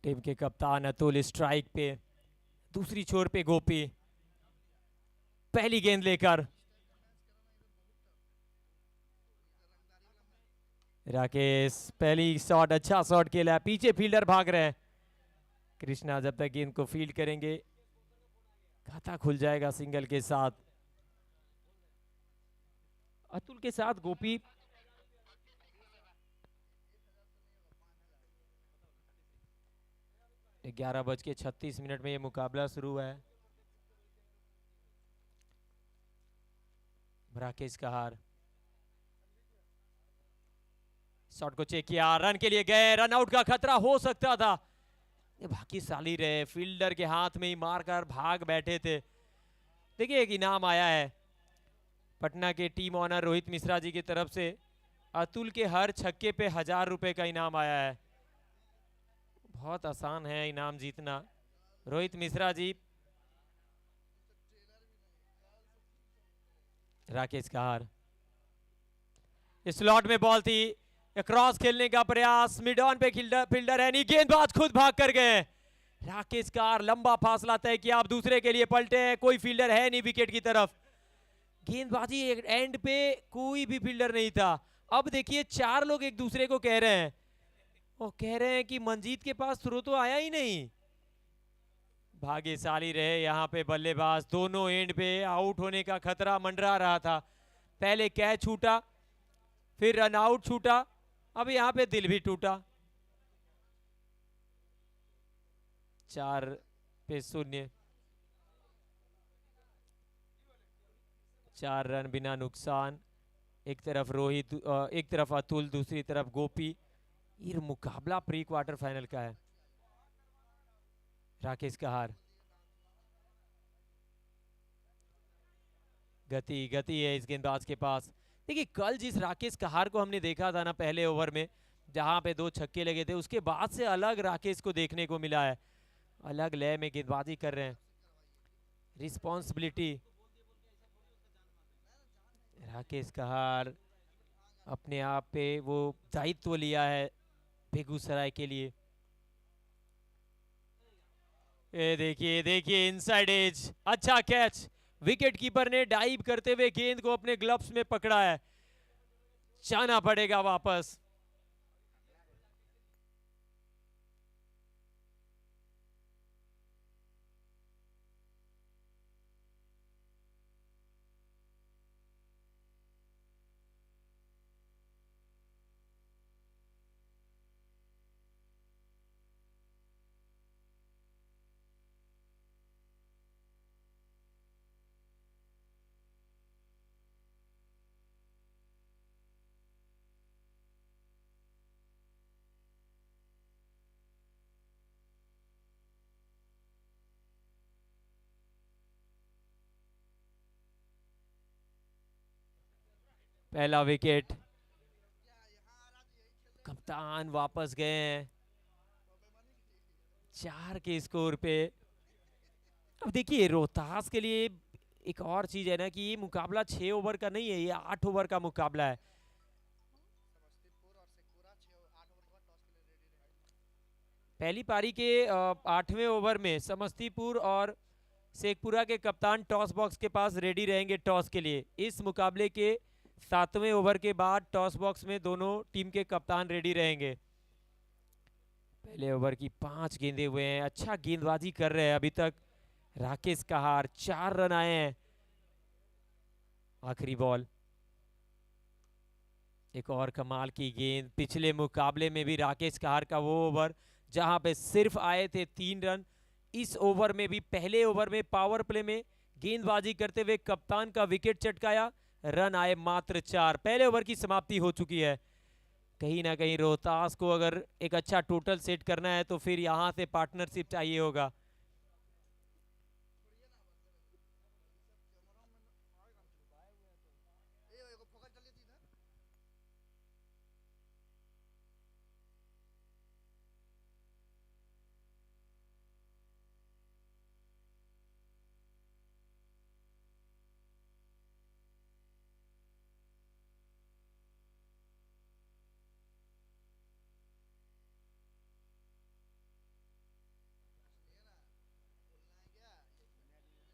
Team के कप्तान Atul strike पे, दूसरी छोर पे गोपी पहली गेंद लेकर। राकेश पहली शॉट, अच्छा शॉट खेला, पीछे फील्डर भाग रहे हैं। कृष्णा जब तक गेंद को फील्ड करेंगे खाता खुल जाएगा सिंगल के साथ। अतुल के साथ गोपी 11:36 में ये मुकाबला शुरू हुआ है। राकेश कहार शॉट को चेक किया, रन के लिए गए, रन आउट का खतरा हो सकता था। ये भाग्यशाली रहे, फील्डर के हाथ में ही मारकर भाग बैठे थे। देखिए एक इनाम आया है पटना के टीम ऑनर रोहित मिश्रा जी की तरफ से। अतुल के हर छक्के पे 1000 रुपए का इनाम आया है। बहुत आसान है इनाम जीतना। रोहित मिश्रा जी। राकेश कहार, स्लॉट में बॉल थी, क्रॉस खेलने का प्रयास, मिड ऑन पे फील्डर है नहीं, गेंदबाज खुद भाग कर गए। राकेश कहार लंबा फासला तय किया, आप दूसरे के लिए पलटे हैं, कोई फील्डर है नहीं विकेट की तरफ। गेंदबाजी एंड पे कोई भी फील्डर नहीं था। अब देखिए 4 लोग एक दूसरे को कह रहे हैं, वो कह रहे हैं कि मंजीत के पास थ्रो तो आया ही नहीं। भाग्यशाली रहे यहाँ पे बल्लेबाज, दोनों एंड पे आउट होने का खतरा मंडरा रहा था। पहले कैच छूटा, फिर रन आउट छूटा, अब यहाँ पे दिल भी टूटा। 4-0, 4 रन बिना नुकसान। एक तरफ रोहित, एक तरफ अतुल, दूसरी तरफ गोपी। ये मुकाबला प्री क्वार्टर फाइनल का है। राकेश कहार, गति है इस गेंदबाज के पास। देखिए कल जिस राकेश कहार को हमने देखा था ना पहले ओवर में, जहां पे 2 छक्के लगे थे, उसके बाद से अलग राकेश को देखने को मिला है। अलग लय में गेंदबाजी कर रहे हैं, रिस्पॉन्सिबिलिटी। राकेश कहार अपने आप पे वो दायित्व लिया है बेगूसराय के लिए। ये देखिए देखिए इनसाइड एज, अच्छा कैच, विकेट कीपर ने डाइव करते हुए गेंद को अपने ग्लव्स में पकड़ा है, जाना पड़ेगा वापस। पहला विकेट, कप्तान वापस गए हैं 4 के स्कोर पे। अब देखिए रोहतास के लिए एक और चीज है ना कि ये मुकाबला 6 ओवर का नहीं है, ये 8 ओवर का मुकाबला है। पहली पारी के 8वें ओवर में समस्तीपुर और शेखपुरा के कप्तान टॉस बॉक्स के पास रेडी रहेंगे टॉस के लिए। इस मुकाबले के 7वें ओवर के बाद टॉस बॉक्स में दोनों टीम के कप्तान रेडी रहेंगे। पहले ओवर की 5 गेंदें हुए हैं, अच्छा गेंदबाजी कर रहे हैं अभी तक राकेश कहार, 4 रन आए हैं। आखिरी बॉल, एक और कमाल की गेंद। पिछले मुकाबले में भी राकेश कहार का वो ओवर जहां पे सिर्फ आए थे 3 रन, इस ओवर में भी पहले ओवर में पावर प्ले में गेंदबाजी करते हुए कप्तान का विकेट चटकाया, रन आए मात्र 4। पहले ओवर की समाप्ति हो चुकी है। कहीं ना कहीं रोहतास को अगर एक अच्छा टोटल सेट करना है तो फिर यहां से पार्टनरशिप चाहिए होगा।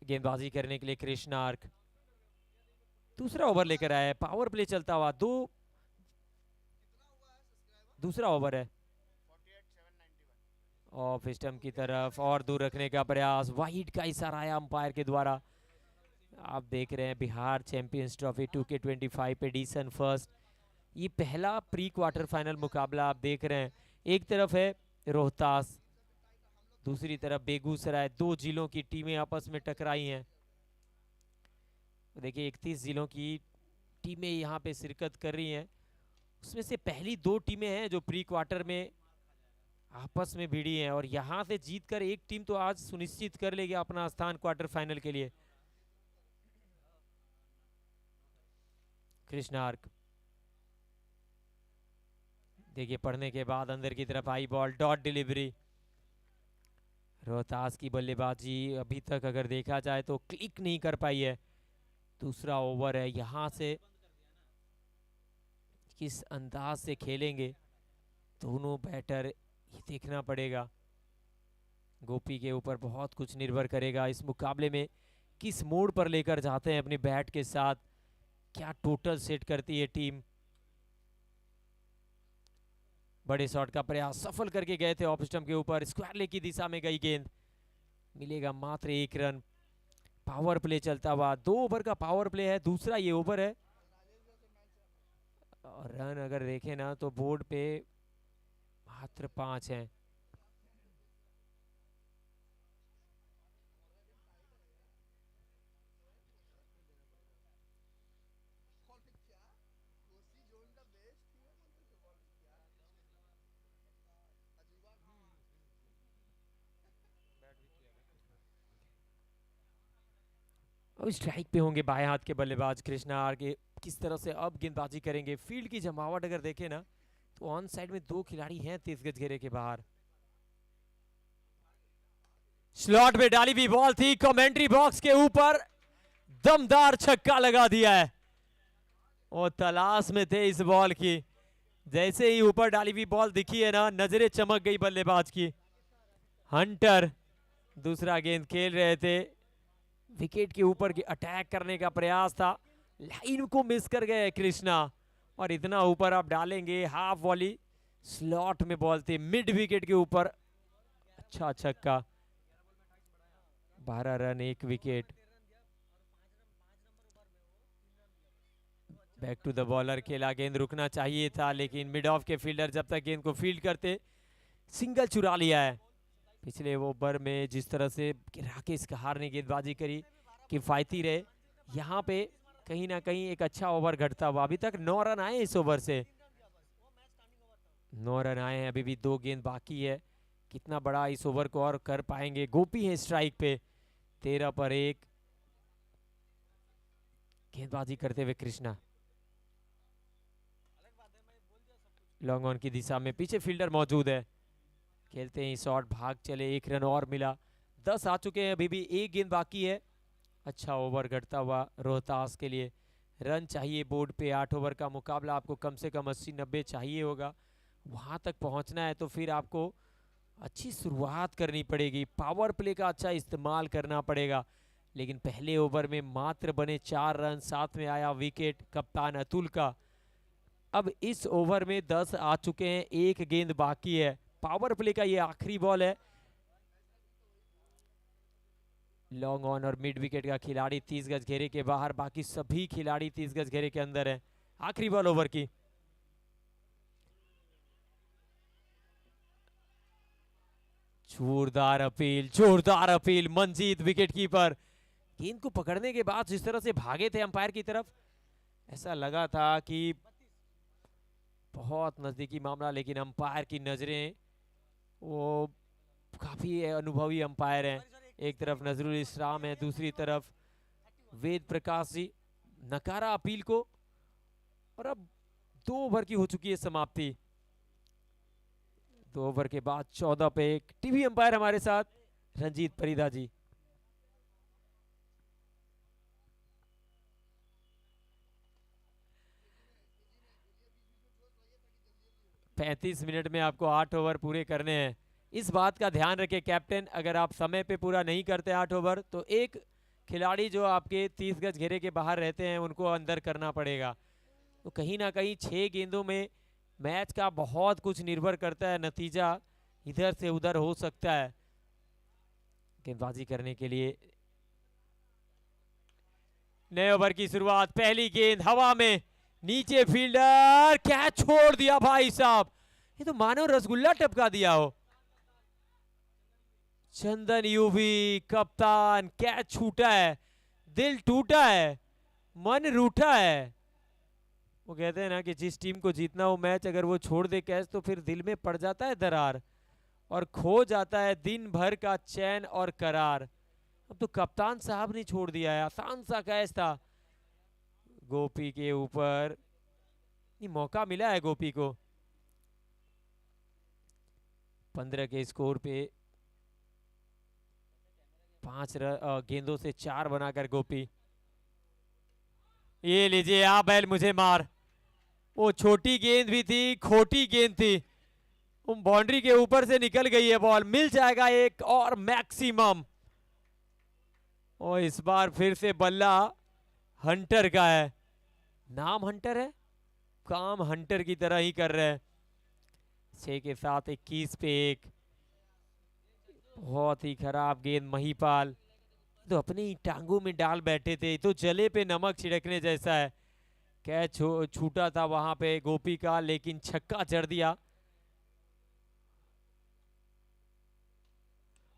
गेंदबाजी करने के लिए कृष्णार्क। दूसरा ओवर लेकर आया है, पावर प्ले चलता हुआ। दूसरा ओवर है। ऑफ स्टंप की तरफ और दूर रखने का प्रयास, वाइड का इशारा आया अंपायर के द्वारा। आप देख रहे हैं Bihar champions trophy 2K25 edition first, ये पहला प्री क्वार्टर फाइनल मुकाबला आप देख रहे हैं। एक तरफ है रोहतास, दूसरी तरफ बेगूसराय। दो जिलों की टीमें आपस में टकराई हैं। देखिए 31 जिलों की टीमें यहाँ पे शिरकत कर रही हैं, उसमें से पहली दो टीमें हैं जो प्री क्वार्टर में आपस में भिड़ी हैं, और यहाँ से जीतकर एक टीम तो आज सुनिश्चित कर लेगी अपना स्थान क्वार्टर फाइनल के लिए। कृष्णार्क देखिए पढ़ने के बाद अंदर की तरफ eye ball, dot delivery. Rohtas की बल्लेबाजी अभी तक अगर देखा जाए तो क्लिक नहीं कर पाई है। दूसरा ओवर है, यहां से किस अंदाज से खेलेंगे दोनों बैटर ये देखना पड़ेगा। गोपी के ऊपर बहुत कुछ निर्भर करेगा इस मुकाबले में, किस मोड पर लेकर जाते हैं अपने बैट के साथ, क्या टोटल सेट करती है टीम। बड़े शॉट का प्रयास सफल करके गए थे ऑफ स्टंप के ऊपर, स्क्वायर लेग की दिशा में गई गेंद, मिलेगा मात्र 1 रन। पावर प्ले चलता हुआ, 2 ओवर का पावर प्ले है, दूसरा ये ओवर है। और रन अगर देखें ना तो बोर्ड पे मात्र 5 हैं। अब स्ट्राइक पे होंगे बाएं हाथ के बल्लेबाज कृष्णा आर, किस तरह से अब गेंदबाजी करेंगे। फील्ड की जमावट अगर देखें ना तो ऑन साइड में 2 खिलाड़ी हैं 30 गज घेरे के बाहर। स्लॉट में डाली हुई बॉल थी, कमेंट्री बॉक्स के ऊपर दमदार छक्का लगा दिया है, और तलाश में थे इस बॉल की। जैसे ही ऊपर डाली हुई बॉल दिखी है ना, नजरें चमक गई बल्लेबाज की। हंटर दूसरा गेंद खेल रहे थे, विकेट के ऊपर की अटैक करने का प्रयास था, लाइन को मिस कर गए कृष्णा, और इतना ऊपर आप डालेंगे। हाफ वॉली स्लॉट में बॉल थी, मिड विकेट के ऊपर, अच्छा छक्का। 12 run 1 wicket. Back to the bowler खेला, गेंद रुकना चाहिए था, लेकिन मिड ऑफ के फील्डर जब तक गेंद को फील्ड करते, सिंगल चुरा लिया है। पिछले ओवर में जिस तरह से राकेश कहार ने गेंदबाजी करी, किफायती रहे, यहाँ पे कहीं ना कहीं एक अच्छा ओवर घटता हुआ। अभी तक 9 रन आए इस ओवर से, 9 रन आए हैं, अभी भी 2 गेंद बाकी है। कितना बड़ा इस ओवर को और कर पाएंगे। गोपी है स्ट्राइक पे, 13 पर 1 गेंदबाजी करते हुए कृष्णा। लॉन्ग ऑन की दिशा में पीछे फील्डर मौजूद है, खेलते ही शॉट, भाग चले, 1 रन और मिला। 10 आ चुके हैं, अभी भी 1 गेंद बाकी है। अच्छा ओवर घटता हुआ रोहतास के लिए। रन चाहिए बोर्ड पे, 8 ओवर का मुकाबला, आपको कम से कम 80-90 चाहिए होगा। वहां तक पहुंचना है तो फिर आपको अच्छी शुरुआत करनी पड़ेगी, पावर प्ले का अच्छा इस्तेमाल करना पड़ेगा। लेकिन पहले ओवर में मात्र बने 4 रन, साथ में आया विकेट कप्तान अतुल का। अब इस ओवर में 10 आ चुके हैं, 1 गेंद बाकी है। पावर प्ले का ये आखिरी बॉल है। लॉन्ग ऑन और मिड विकेट का खिलाड़ी 30 गज घेरे के बाहर, बाकी सभी खिलाड़ी 30 गज घेरे के अंदर है। आखिरी बॉल ओवर की। जोरदार अपील, जोरदार अपील। मंजीत विकेट कीपर गेंद को पकड़ने के बाद जिस तरह से भागे थे अंपायर की तरफ, ऐसा लगा था कि बहुत नजदीकी मामला, लेकिन अंपायर की नजरें, वो काफी अनुभवी अंपायर हैं। एक तरफ नजरुल इस्लाम है, दूसरी तरफ वेद प्रकाश जी। नकारा अपील को, और अब 2 ओवर की हो चुकी है समाप्ति। 2 ओवर के बाद 14 पे 1। टीवी अंपायर हमारे साथ रंजीत परिदा जी। पैंतीस मिनट में आपको 8 ओवर पूरे करने हैं। इस बात का ध्यान रखें कैप्टन, अगर आप समय पे पूरा नहीं करते 8 ओवर तो एक खिलाड़ी जो आपके 30 गज घेरे के बाहर रहते हैं उनको अंदर करना पड़ेगा। तो कहीं ना कहीं 6 गेंदों में मैच का बहुत कुछ निर्भर करता है, नतीजा इधर से उधर हो सकता है। गेंदबाजी करने के लिए नए ओवर की शुरुआत, पहली गेंद हवा में, नीचे फील्डर, कैच छोड़ दिया भाई साहब, ये तो मानो रसगुल्ला टपका दिया हो। चंदन यूवी कप्तान, कैच छूटा है, दिल टूटा है, मन रूठा है। वो कहते हैं ना कि जिस टीम को जीतना हो मैच, अगर वो छोड़ दे कैच तो फिर दिल में पड़ जाता है दरार और खो जाता है दिन भर का चैन और करार। अब तो कप्तान साहब ने छोड़ दिया है, आसान सा कैच था गोपी के ऊपर, ये मौका मिला है गोपी को। 15 के स्कोर पे 5 गेंदों से 4 बनाकर गोपी। ये लीजिए आप बैल मुझे मार, वो छोटी गेंद भी थी, खोटी गेंद थी, बाउंड्री के ऊपर से निकल गई है बॉल, मिल जाएगा एक और मैक्सिमम। और इस बार फिर से बल्ला हंटर का है, नाम हंटर है, काम हंटर की तरह ही कर रहे हैं। 6 के साथ 21 पे 1, बहुत ही खराब गेंद महिपाल, तो अपनी ही टांगों में डाल बैठे थे, तो जले पे नमक छिड़कने जैसा है। कैच छूटा था वहां पे गोपी का, लेकिन छक्का जड़ दिया।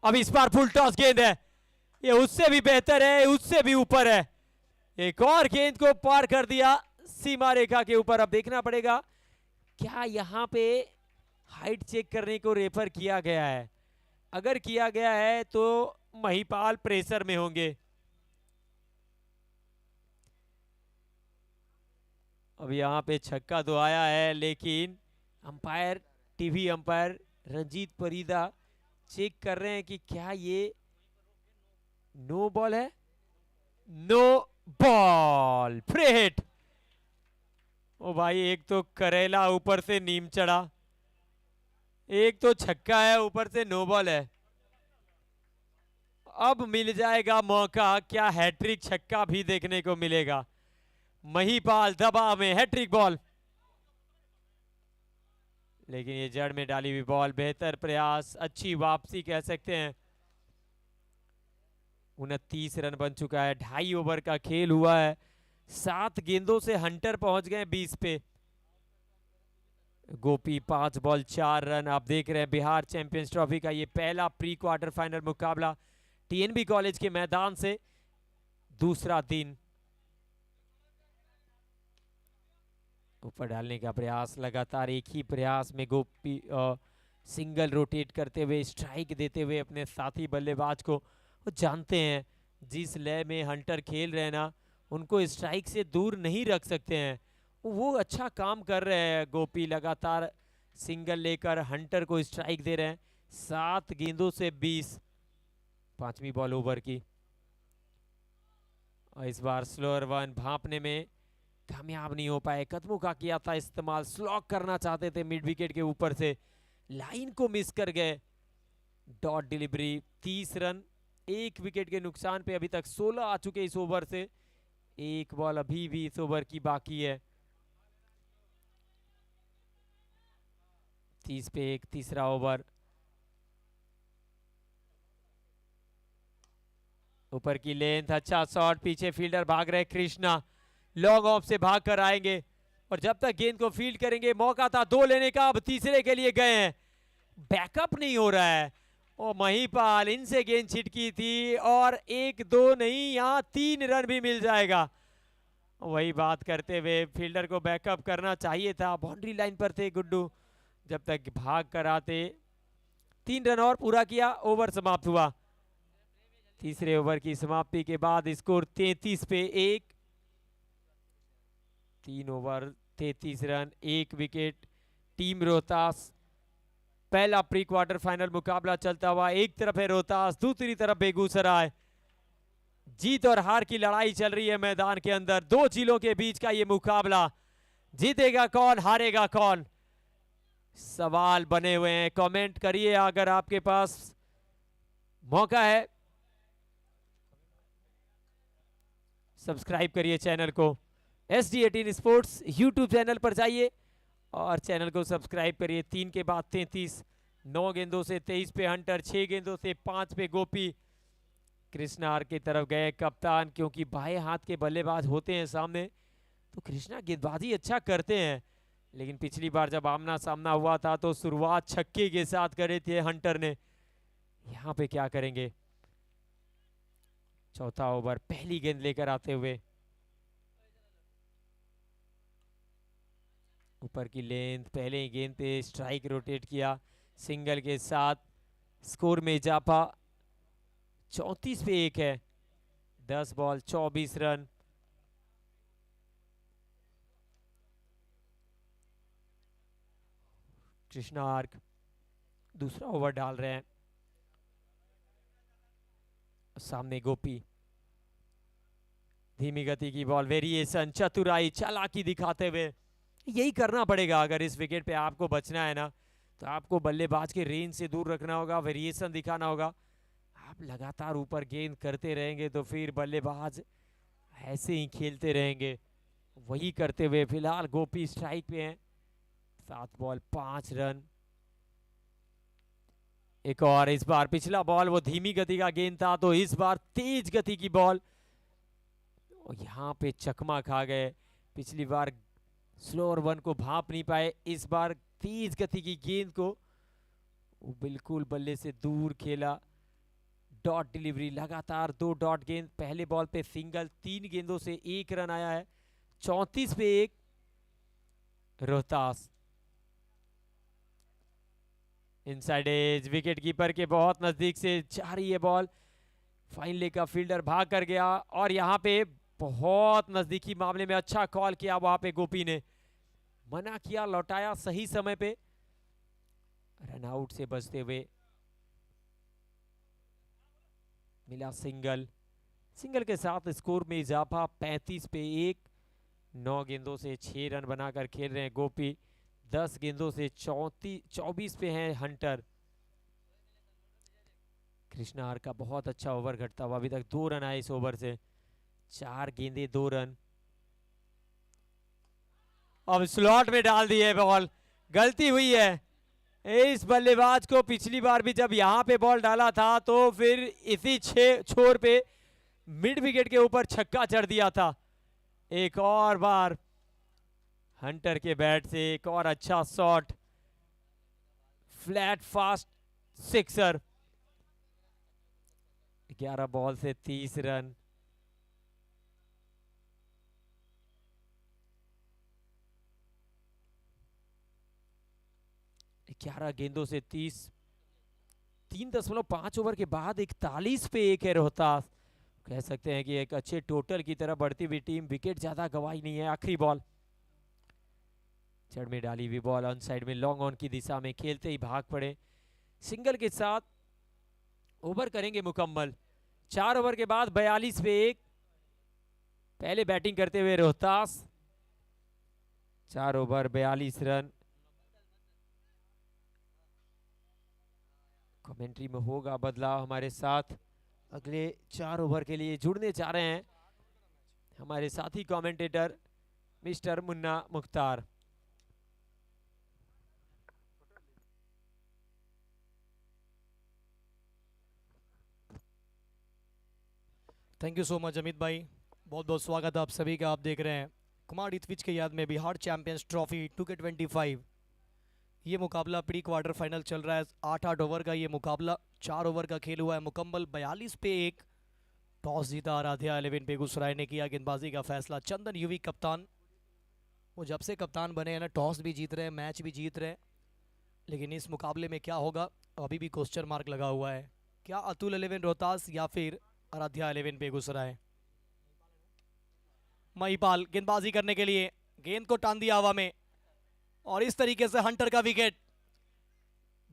अब इस बार फुल टॉस गेंद है, ये उससे भी बेहतर है, उससे भी ऊपर है, एक और गेंद को पार कर दिया सीमा रेखा के ऊपर। अब देखना पड़ेगा क्या यहां पे हाइट चेक करने को रेफर किया गया है, अगर किया गया है तो महिपाल प्रेशर में होंगे। अब यहां पे छक्का तो आया है, लेकिन umpire, TV umpire Ranjit Parida check कर रहे हैं कि क्या ये नो बॉल है, नो बॉल, फ्री हिट। ओ भाई, एक तो करेला ऊपर से नीम चढ़ा, एक तो छक्का है ऊपर से नो बॉल है। अब मिल जाएगा मौका, क्या हैट्रिक छक्का भी देखने को मिलेगा। महिपाल दबाव में, हैट्रिक बॉल, लेकिन ये जड़ में डाली हुई बॉल, बेहतर प्रयास, अच्छी वापसी कह सकते हैं। 29 रन बन चुका है, 2.5 ओवर का खेल हुआ है, 7 गेंदों से हंटर पहुंच गए 20 पे। गोपी 5 बॉल 4 रन। आप देख रहे हैं बिहार चैंपियंस ट्रॉफी का ये पहला प्री क्वार्टर फाइनल मुकाबला टीएनबी कॉलेज के मैदान से, दूसरा दिन। ऊपर डालने का प्रयास, लगातार एक ही प्रयास में गोपी सिंगल रोटेट करते हुए, स्ट्राइक देते हुए अपने साथी बल्लेबाज को। वो जानते हैं जिस लय में हंटर खेल रहे हैं ना, उनको स्ट्राइक से दूर नहीं रख सकते हैं। वो अच्छा काम कर रहे हैं गोपी, लगातार सिंगल लेकर हंटर को स्ट्राइक दे रहे हैं। 7 गेंदों से 20, 5वीं बॉल ओवर की। और इस बार स्लोअर वन भांपने में कामयाब नहीं हो पाए, कदमों का किया था इस्तेमाल, स्लॉक करना चाहते थे मिड विकेट के ऊपर से, लाइन को मिस कर गए। डॉट डिलीवरी, 30 रन, 1 विकेट के नुकसान पे अभी तक 16 आ चुके इस ओवर से, 1 बॉल अभी भी इस ओवर की बाकी है। 30 पे 1, तीसरा ओवर। ऊपर की लेंथ, अच्छा शॉट, पीछे फील्डर भाग रहे कृष्णा, लॉन्ग ऑफ से भाग कर आएंगे और जब तक गेंद को फील्ड करेंगे, मौका था 2 लेने का, अब तीसरे के लिए गए हैं, बैकअप नहीं हो रहा है। और महिपाल, इनसे गेंद छिटकी थी और 1-2 नहीं, यहां 3 रन भी मिल जाएगा। वही बात करते हुए फील्डर को बैकअप करना चाहिए था, बाउंड्री लाइन पर थे गुड्डू, जब तक भाग कर आते। 3 रन और पूरा किया, ओवर समाप्त हुआ। तीसरे ओवर की समाप्ति के बाद स्कोर 33 पे 1, 3 over 33 run, 1 wicket. Team Rohtas, पहला प्री क्वार्टर फाइनल मुकाबला चलता हुआ, एक तरफ है रोहतास, दूसरी तरफ बेगूसराय। जीत और हार की लड़ाई चल रही है मैदान के अंदर, 2 जिलों के बीच का ये मुकाबला। जीतेगा कौन, हारेगा कौन, सवाल बने हुए हैं। कमेंट करिए अगर आपके पास मौका है। सब्सक्राइब करिए चैनल को। SD18 स्पोर्ट्स यूट्यूब चैनल पर जाइए और चैनल को सब्सक्राइब करिए। 3 के बाद 33, 9 गेंदों से 23 पे हंटर, 6 गेंदों से 5 पे गोपी। कृष्णा आर की तरफ गए कप्तान, क्योंकि बाएं हाथ के बल्लेबाज होते हैं सामने, तो कृष्णा गेंदबाजी अच्छा करते हैं, लेकिन पिछली बार जब आमना सामना हुआ था तो शुरुआत छक्के के साथ करे थे हंटर ने। यहाँ पे क्या करेंगे? चौथा ओवर, पहली गेंद लेकर आते हुए ऊपर की लेंथ, पहले ही गेंद पे स्ट्राइक रोटेट किया सिंगल के साथ। स्कोर में इजाफा 34 पे 1 है। 10 बॉल 24 रन। कृष्णा आर्क दूसरा ओवर डाल रहे हैं। सामने गोपी, धीमी गति की बॉल, वेरिएशन, चतुराई, चालाकी दिखाते हुए। यही करना पड़ेगा अगर इस विकेट पे आपको बचना है ना, तो आपको बल्लेबाज के रेंज से दूर रखना होगा, वेरिएशन दिखाना होगा। आप लगातार ऊपर गेंद करते रहेंगे तो फिर बल्लेबाज ऐसे ही खेलते रहेंगे। वही करते हुए फिलहाल गोपी स्ट्राइक पे हैं। 7 बॉल 5 रन। एक और, इस बार पिछला बॉल वो धीमी गति का गेंद था, तो इस बार तेज गति की बॉल। यहाँ पे चकमा खा गए। पिछली बार स्लोअर वन को भांप नहीं पाए, इस बार तेज गति की गेंद को वो बिल्कुल बल्ले से दूर खेला। डॉट डिलीवरी, लगातार 2 डॉट गेंद। पहले बॉल पे सिंगल, 3 गेंदों से 1 रन आया है। 34 पे 1 Rohtas. Inside edge, wicket keeper के बहुत नजदीक से जा रही है बॉल। फाइन लेग का फील्डर भाग कर गया और यहाँ पे बहुत नजदीकी मामले में अच्छा कॉल किया वहां पे गोपी ने, मना किया, लौटाया सही समय पे। रन आउट से बचते हुए मिला सिंगल। सिंगल के साथ स्कोर में इजाफा 35 पे 1। 9 गेंदों से 6 रन बनाकर खेल रहे हैं गोपी। 10 गेंदों से 24 पे हैं हंटर। कृष्णा आर का बहुत अच्छा ओवर घटता हुआ, अभी तक 2 रन आए इस ओवर से। 4 गेंदे 2 रन। अब स्लॉट में डाल दी है बॉल, गलती हुई है इस बल्लेबाज को। पिछली बार भी जब यहां पे बॉल डाला था तो फिर इसी छोर पे मिड विकेट के ऊपर छक्का चढ़ दिया था। एक और बार हंटर के बैट से एक और अच्छा shot, flat fast sixer. 11 ball से 30 रन। ग्यारह गेंदों से 30, 3.5 ओवर के बाद 41 पे 1 है रोहतास। कह सकते हैं कि एक अच्छे टोटल की तरफ बढ़ती हुई टीम, विकेट ज्यादा गवाही नहीं है। आखिरी बॉल, चढ़ में डाली हुई बॉल ऑन साइड में, लॉन्ग ऑन की दिशा में, खेलते ही भाग पड़े। सिंगल के साथ ओवर करेंगे मुकम्मल। 4 ओवर के बाद 42 पे 1। पहले बैटिंग करते हुए रोहतास। 4 over 42 run. कमेंट्री में होगा बदलाव हमारे साथ। अगले 4 ओवर के लिए जुड़ने जा रहे हैं हमारे साथी commentator mister Munna Mukhtar. Thank you so much Amit भाई, बहुत बहुत स्वागत है आप सभी का। आप देख रहे हैं कुमार इतविच के याद में बिहार चैंपियंस ट्रॉफी 2K25। ये मुकाबला प्री क्वार्टर फाइनल चल रहा है। 8-8 ओवर का ये मुकाबला, 4 ओवर का खेल हुआ है मुकम्मल। 42 पे 1 टॉस जीता आराध्या 11 बेगूसराय ने किया गेंदबाजी का फैसला। चंदन यूवी कप्तान, वो जब से कप्तान बने हैं ना, टॉस भी जीत रहे हैं, मैच भी जीत रहे हैं, लेकिन इस मुकाबले में क्या होगा अभी भी क्वेश्चन मार्क लगा हुआ है। क्या अतुल 11 रोहतास या फिर आराध्या 11 बेगूसराय। महिपाल गेंदबाजी करने के लिए गेंद को टान दिया हवा में और इस तरीके से हंटर का विकेट।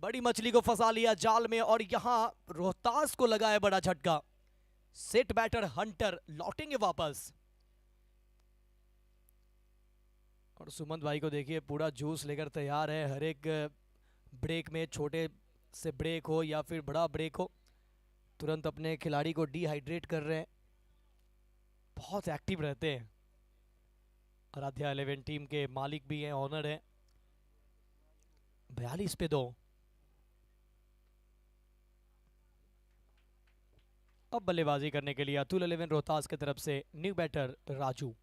बड़ी मछली को फंसा लिया जाल में और यहां रोहतास को लगा है बड़ा झटका। सेट बैटर हंटर लौटेंगे वापस। और सुमंत भाई को देखिए, पूरा जूस लेकर तैयार है। हर एक ब्रेक में, छोटे से ब्रेक हो या फिर बड़ा ब्रेक हो, तुरंत अपने खिलाड़ी को डिहाइड्रेट कर रहे हैं। बहुत एक्टिव रहते हैं। आराध्या 11 टीम के मालिक भी हैं, ऑनर है। 42 पे 2। अब बल्लेबाजी करने के लिए अतुल 11 रोहतास की तरफ से न्यू बैटर राजू।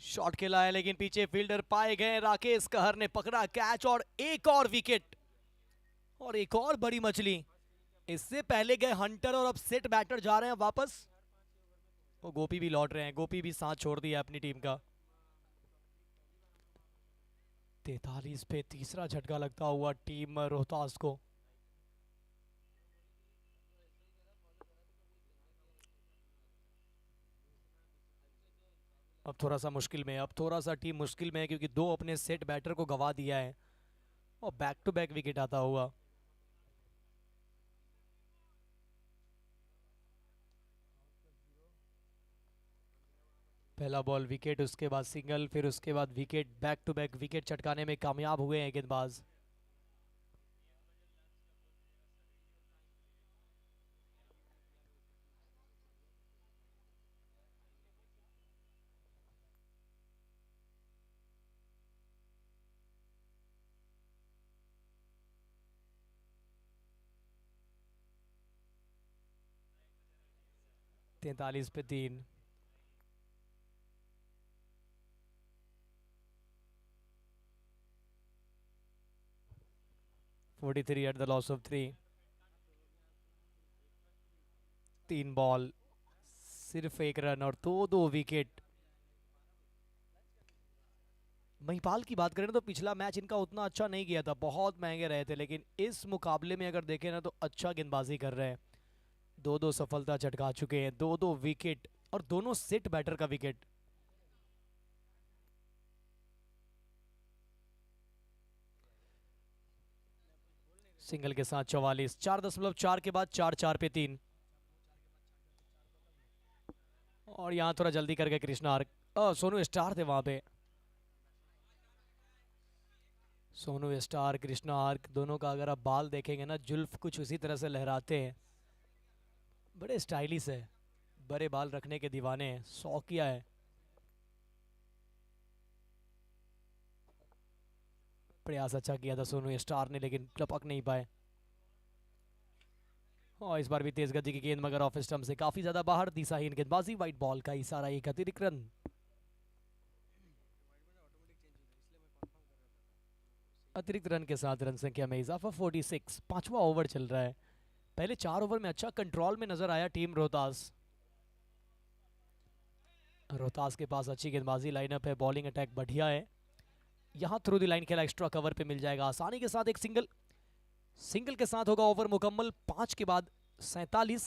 शॉट खेला है लेकिन पीछे फील्डर पाए गए। राकेश कहर ने पकड़ा कैच और एक और विकेट और एक और बड़ी मछली। इससे पहले गए हंटर और अब सेट बैटर जा रहे हैं वापस। वो गोपी भी लौट रहे हैं, गोपी भी साथ छोड़ दिया अपनी टीम का। 43 पे तीसरा झटका लगता हुआ टीम रोहतास को। अब थोड़ा सा मुश्किल में, अब थोड़ा सा टीम मुश्किल में है क्योंकि दो अपने सेट बैटर को गवा दिया है और बैक टू बैक विकेट आता हुआ। पहला बॉल विकेट, उसके बाद सिंगल, फिर उसके बाद wicket. Back to back wicket चटकाने में कामयाब हुए हैं गेंदबाज। तैतालीस पे 3। (43 at the loss of 3). 3 ball, सिर्फ 1 रन और दो विकेट। महिपाल की बात करें तो पिछला मैच इनका उतना अच्छा नहीं किया था, बहुत महंगे रहे थे, लेकिन इस मुकाबले में अगर देखें ना तो अच्छा गेंदबाजी कर रहे हैं। 2 सफलता चटका चुके हैं, 2 विकेट और दोनों सेट बैटर का विकेट। सिंगल के साथ 44। 4.4 के बाद 4 पे 3। और यहां थोड़ा जल्दी कर गए कृष्णा आर्क। सोनू स्टार थे वहां पे। सोनू स्टार, कृष्णा आर्क, दोनों का अगर आप बाल देखेंगे ना, जुल्फ कुछ उसी तरह से लहराते हैं। बड़े स्टाइलिश है, बड़े बाल रखने के दीवाने हैं, शौकिया है। प्रयास अच्छा किया था सोनू स्टार ने लेकिन टपक नहीं पाए। और इस बार भी तेज गति की गेंद मगर ऑफ स्टंप से काफी ज्यादा बाहर। दिशाहीन गेंदबाजी, वाइट बॉल का इशारा, एक अतिरिक्त रन। अतिरिक्त रन के साथ रन संख्या में इजाफा 46। 5वां ओवर चल रहा है। पहले 4 ओवर में अच्छा कंट्रोल में नजर आया टीम रोहतास। रोहतास के पास अच्छी गेंदबाजी लाइनअप है, बॉलिंग अटैक बढ़िया है। यहां थ्रू दी लाइन खेला, एक्स्ट्रा कवर पे मिल जाएगा आसानी के साथ एक सिंगल। सिंगल के साथ होगा ओवर मुकम्मल। 5 के बाद 47।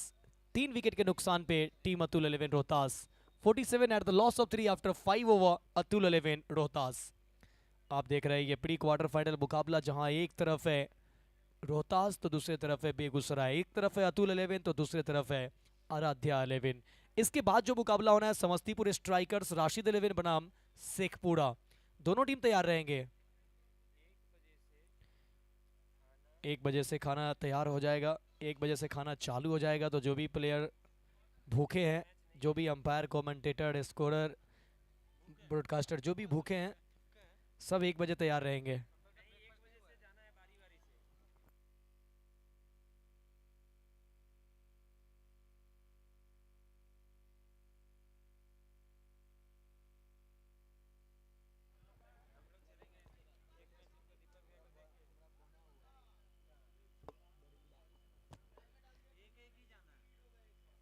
3 विकेट के नुकसान पे team Atul 11 Rohtas. 47 at the loss of 3 after 5 over Atul 11 Rohtas. आप देख रहे हैं ये प्री क्वार्टर फाइनल मुकाबला, जहां एक तरफ है रोहतास तो दूसरी तरफ है बेगूसराय। एक तरफ है अतुल 11 तो दूसरी तरफ है आराध्या 11। इसके बाद जो मुकाबला होना है समस्तीपुर स्ट्राइकर्स राशिद 11 बनाम शेखपुरा। दोनों टीम तैयार रहेंगे। 1 बजे से खाना तैयार हो जाएगा, 1 बजे से खाना चालू हो जाएगा। तो जो भी प्लेयर भूखे हैं, जो भी अंपायर, कमेंटेटर, स्कोरर, ब्रॉडकास्टर जो भी भूखे हैं, सब 1 बजे तैयार रहेंगे।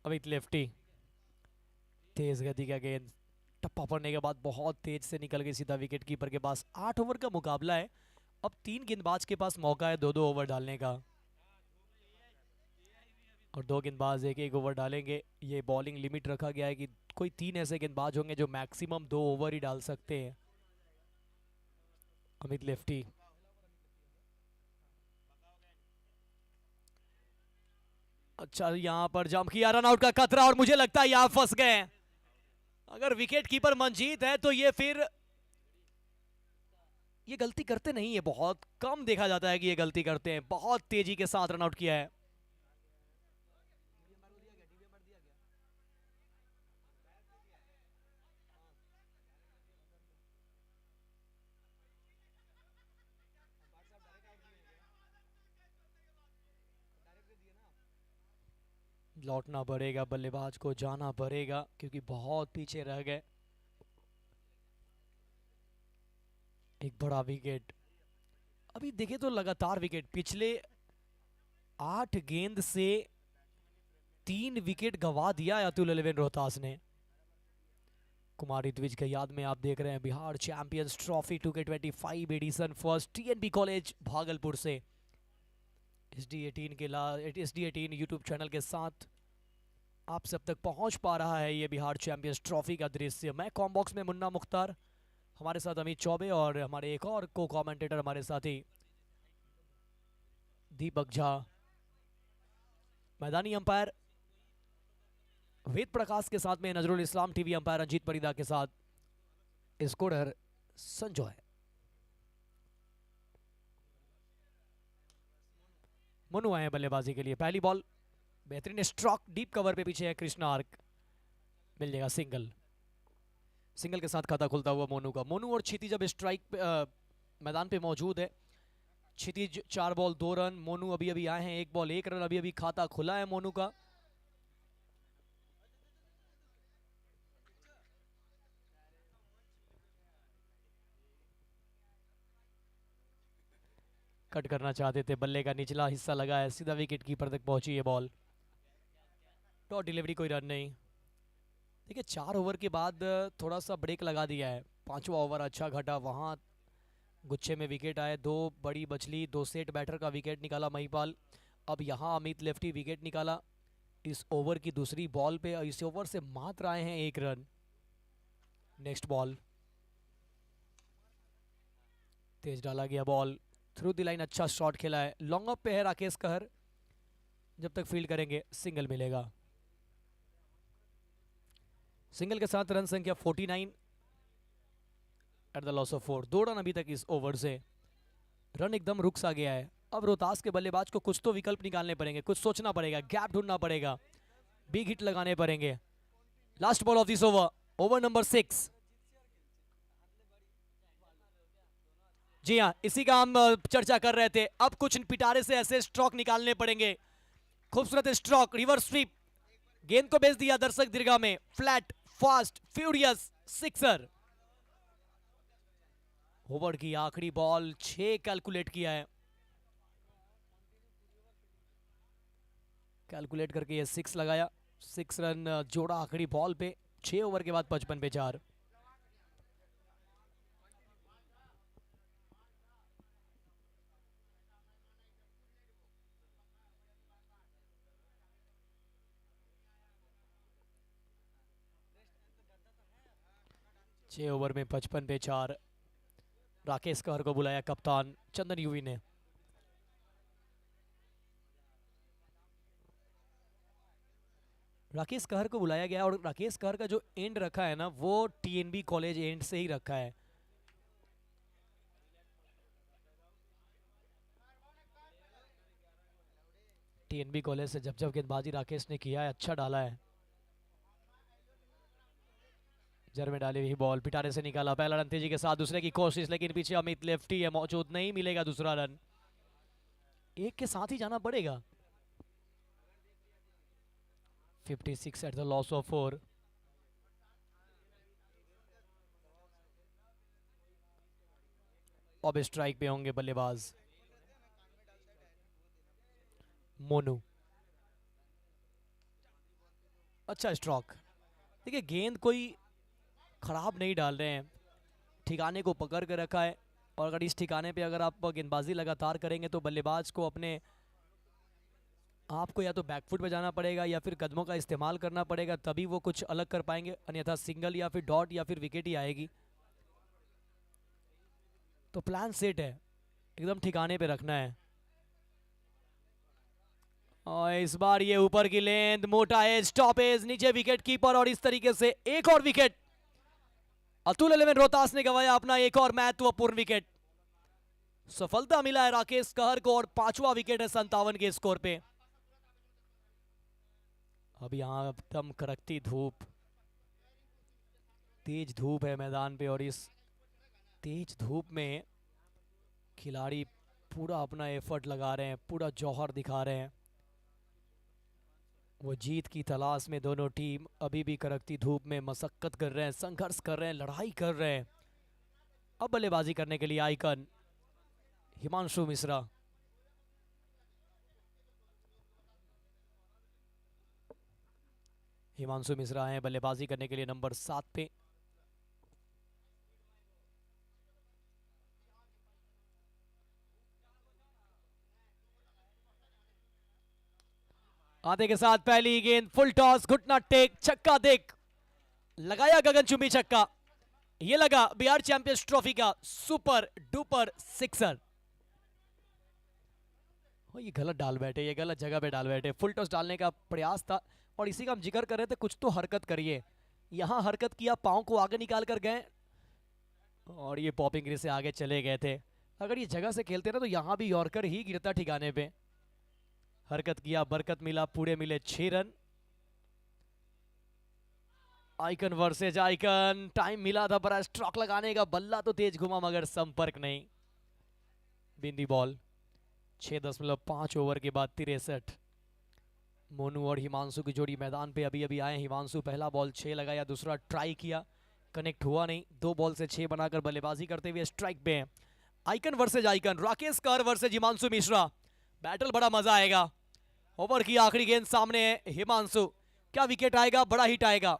अमित लेफ्टी, तेज गति का गेंद, टप्पा पड़ने के बाद बहुत तेज से निकल गई सीधा विकेट कीपर के पास। 8 ओवर का मुकाबला है, अब 3 गेंदबाज के पास मौका है 2-2 ओवर डालने का, और 2 गेंदबाज 1-1 ओवर डालेंगे। ये बॉलिंग लिमिट रखा गया है कि कोई 3 ऐसे गेंदबाज होंगे जो मैक्सिमम 2 ओवर ही डाल सकते हैं। अमित लेफ्टी, अच्छा यहां पर जंप किया, रन आउट का खतरा, और मुझे लगता है यहां फंस गए। अगर विकेट कीपर मंजीत है तो ये फिर ये गलती करते नहीं है, बहुत कम देखा जाता है कि ये गलती करते हैं। बहुत तेजी के साथ रन आउट किया है। लौटना पड़ेगा, बल्लेबाज को जाना पड़ेगा क्योंकि बहुत पीछे रह गए। एक बड़ा विकेट, अभी देखे तो लगातार विकेट, पिछले 8 गेंद से 3 विकेट गंवा दिया है अतुल 11 रोहतास ने। कुमार द्विज के याद में आप देख रहे हैं Bihar champions trophy 2K25 edition first TNB college Bhagalpur से SD18 यूट्यूब चैनल के साथ आप सब तक पहुंच पा रहा है ये बिहार चैंपियंस ट्रॉफी का दृश्य। मैं कॉमबॉक्स में मुन्ना मुख्तार, हमारे साथ अमित चौबे और हमारे एक और को कमेंटेटर हमारे साथी दीपक झा। मैदानी अंपायर वेद प्रकाश के साथ में नजरुल इस्लाम, टीवी अंपायर रंजीत परिदा के साथ स्कोरर संजय। मनु आए बल्लेबाजी के लिए, पहली बॉल, बेहतरीन स्ट्रोक, डीप कवर पे पीछे है कृष्णा आर्क, मिल जाएगा सिंगल। सिंगल के साथ खाता खुलता हुआ मोनू का। मोनू और क्षिति जब स्ट्राइक मैदान पे मौजूद है, क्षितिज 4 बॉल 2 रन, मोनू अभी अभी आए हैं 1 बॉल 1 रन, अभी अभी खाता खुला है मोनू का। कट करना चाहते थे, बल्ले का निचला हिस्सा लगा है, सीधा विकेट कीपर तक पहुंची है बॉल। डॉट डिलीवरी, कोई रन नहीं। देखिए 4 ओवर के बाद थोड़ा सा ब्रेक लगा दिया है, 5वां ओवर अच्छा घटा, वहां गुच्छे में विकेट आए, 2 बड़ी बचली, 2 सेट बैटर का विकेट निकाला महिपाल। अब यहाँ अमित लेफ्टी विकेट निकाला इस ओवर की दूसरी बॉल पे, इस ओवर से मात्र आए हैं 1 रन। नेक्स्ट बॉल, तेज डाला गया बॉल, थ्रू द लाइन, अच्छा शॉट खेला है, लॉन्ग अप पे है राकेश कहर, जब तक फील्ड करेंगे सिंगल मिलेगा। सिंगल के साथ रन संख्या 49 at the loss of 4। 2 run अभी तक इस ओवर से, रन एकदम रुक सा गया है। अब रोहतास के बल्लेबाज को कुछ तो विकल्प निकालने पड़ेंगे, कुछ सोचना पड़ेगा, गैप ढूंढना पड़ेगा, बिग हिट लगाने पड़ेंगे। Last ball of this over, over number 6। जी हाँ, इसी का हम चर्चा कर रहे थे। अब कुछ पिटारे से ऐसे स्ट्रोक निकालने पड़ेंगे, खूबसूरत स्ट्रोक, रिवर्स स्वीप, गेंद को भेज दिया दर्शक दीर्घा में, flat, fast, furious, sixer. Over की आखिरी बॉल 6 कैलकुलेट किया है, कैलकुलेट करके ये 6 लगाया, 6 रन जोड़ा आखिरी बॉल पे, 6 ओवर के बाद 55 पे 4। छह ओवर में 55 पे 4। राकेश कहर को बुलाया कप्तान चंदन यूवी ने। राकेश कहर को बुलाया गया, और राकेश कहर का जो एंड रखा है ना, वो टीएनबी कॉलेज एंड से ही रखा है। टीएनबी कॉलेज से जब जब गेंदबाजी राकेश ने किया है, अच्छा डाला है। जर में डाली हुई बॉल, पिटारे से निकाला, पहला रन तेजी के साथ, दूसरे की कोशिश, लेकिन पीछे अमित लेफ्टी है मौजूद, नहीं मिलेगा दूसरा रन, एक के साथ ही जाना पड़ेगा। 56 एट द लॉस ऑफ 4। अब स्ट्राइक पे होंगे बल्लेबाज मोनू। अच्छा स्ट्रोक। देखिए गेंद कोई खराब नहीं डाल रहे हैं, ठिकाने को पकड़ कर रखा है। और अगर इस ठिकाने पे अगर आप गेंदबाजी लगातार करेंगे तो बल्लेबाज को अपने आपको या तो बैकफुट पे जाना पड़ेगा या फिर कदमों का इस्तेमाल करना पड़ेगा, तभी वो कुछ अलग कर पाएंगे, अन्यथा सिंगल या फिर डॉट या फिर विकेट ही आएगी। तो प्लान सेट है, एकदम ठिकाने पे रखना है। और इस बार ये ऊपर की लेंथ, मोटा एज, टॉप एज, नीचे विकेट कीपर, और इस तरीके से एक और विकेट। अतुल 11 रोहतास ने गंवाया अपना एक और महत्वपूर्ण विकेट। सफलता मिला है राकेश कहर को और 5वां विकेट है 57 के स्कोर पे। अब यहां एकदम कड़कती धूप, तेज धूप है मैदान पे, और इस तेज धूप में खिलाड़ी पूरा अपना एफर्ट लगा रहे हैं, पूरा जौहर दिखा रहे हैं। वो जीत की तलाश में दोनों टीम अभी भी कड़कती धूप में मशक्कत कर रहे हैं, संघर्ष कर रहे हैं, लड़ाई कर रहे हैं। अब बल्लेबाजी करने के लिए आइकन हिमांशु मिश्रा। हिमांशु मिश्रा हैं बल्लेबाजी करने के लिए नंबर 7 पे। आते के साथ पहली गेंद, फुल टॉस, घुटना टेक, छक्का देख लगाया गगनचुंबी छक्का। ये लगा बिहार चैंपियंस ट्रॉफी का सुपर डुपर सिक्सर। ये गलत डाल बैठे, ये गलत जगह पे डाल बैठे। फुल टॉस डालने का प्रयास था और इसी का हम जिक्र कर रहे थे, कुछ तो हरकत करिए। यहां हरकत किया, पांव को आगे निकाल कर गए और ये पॉपिंग ग्रीज से आगे चले गए थे। अगर ये जगह से खेलते ना तो यहां भी यॉर्कर ही गिरता ठिकाने पे। हरकत किया, बरकत मिला, पूरे मिले 6 run. Icon versus icon, time मिला था बड़ा स्ट्रोक लगाने का, बल्ला तो तेज घुमा मगर संपर्क नहीं। बिंदी बॉल। 6.5 ओवर के बाद 63। मोनू और हिमांशु की जोड़ी मैदान पे अभी अभी आए। हिमांशु पहला बॉल 6 लगाया, दूसरा ट्राई किया, कनेक्ट हुआ नहीं। 2 बॉल से 6 बनाकर बल्लेबाजी करते हुए स्ट्राइक पे हैं। आइकन वर्सेज आइकन, राकेश कहर वर्सेज हिमांशु मिश्रा। बैटल बड़ा मजा आएगा। ओवर की आखिरी गेंद सामने है हिमांशु, क्या विकेट आएगा, बड़ा हिट आएगा।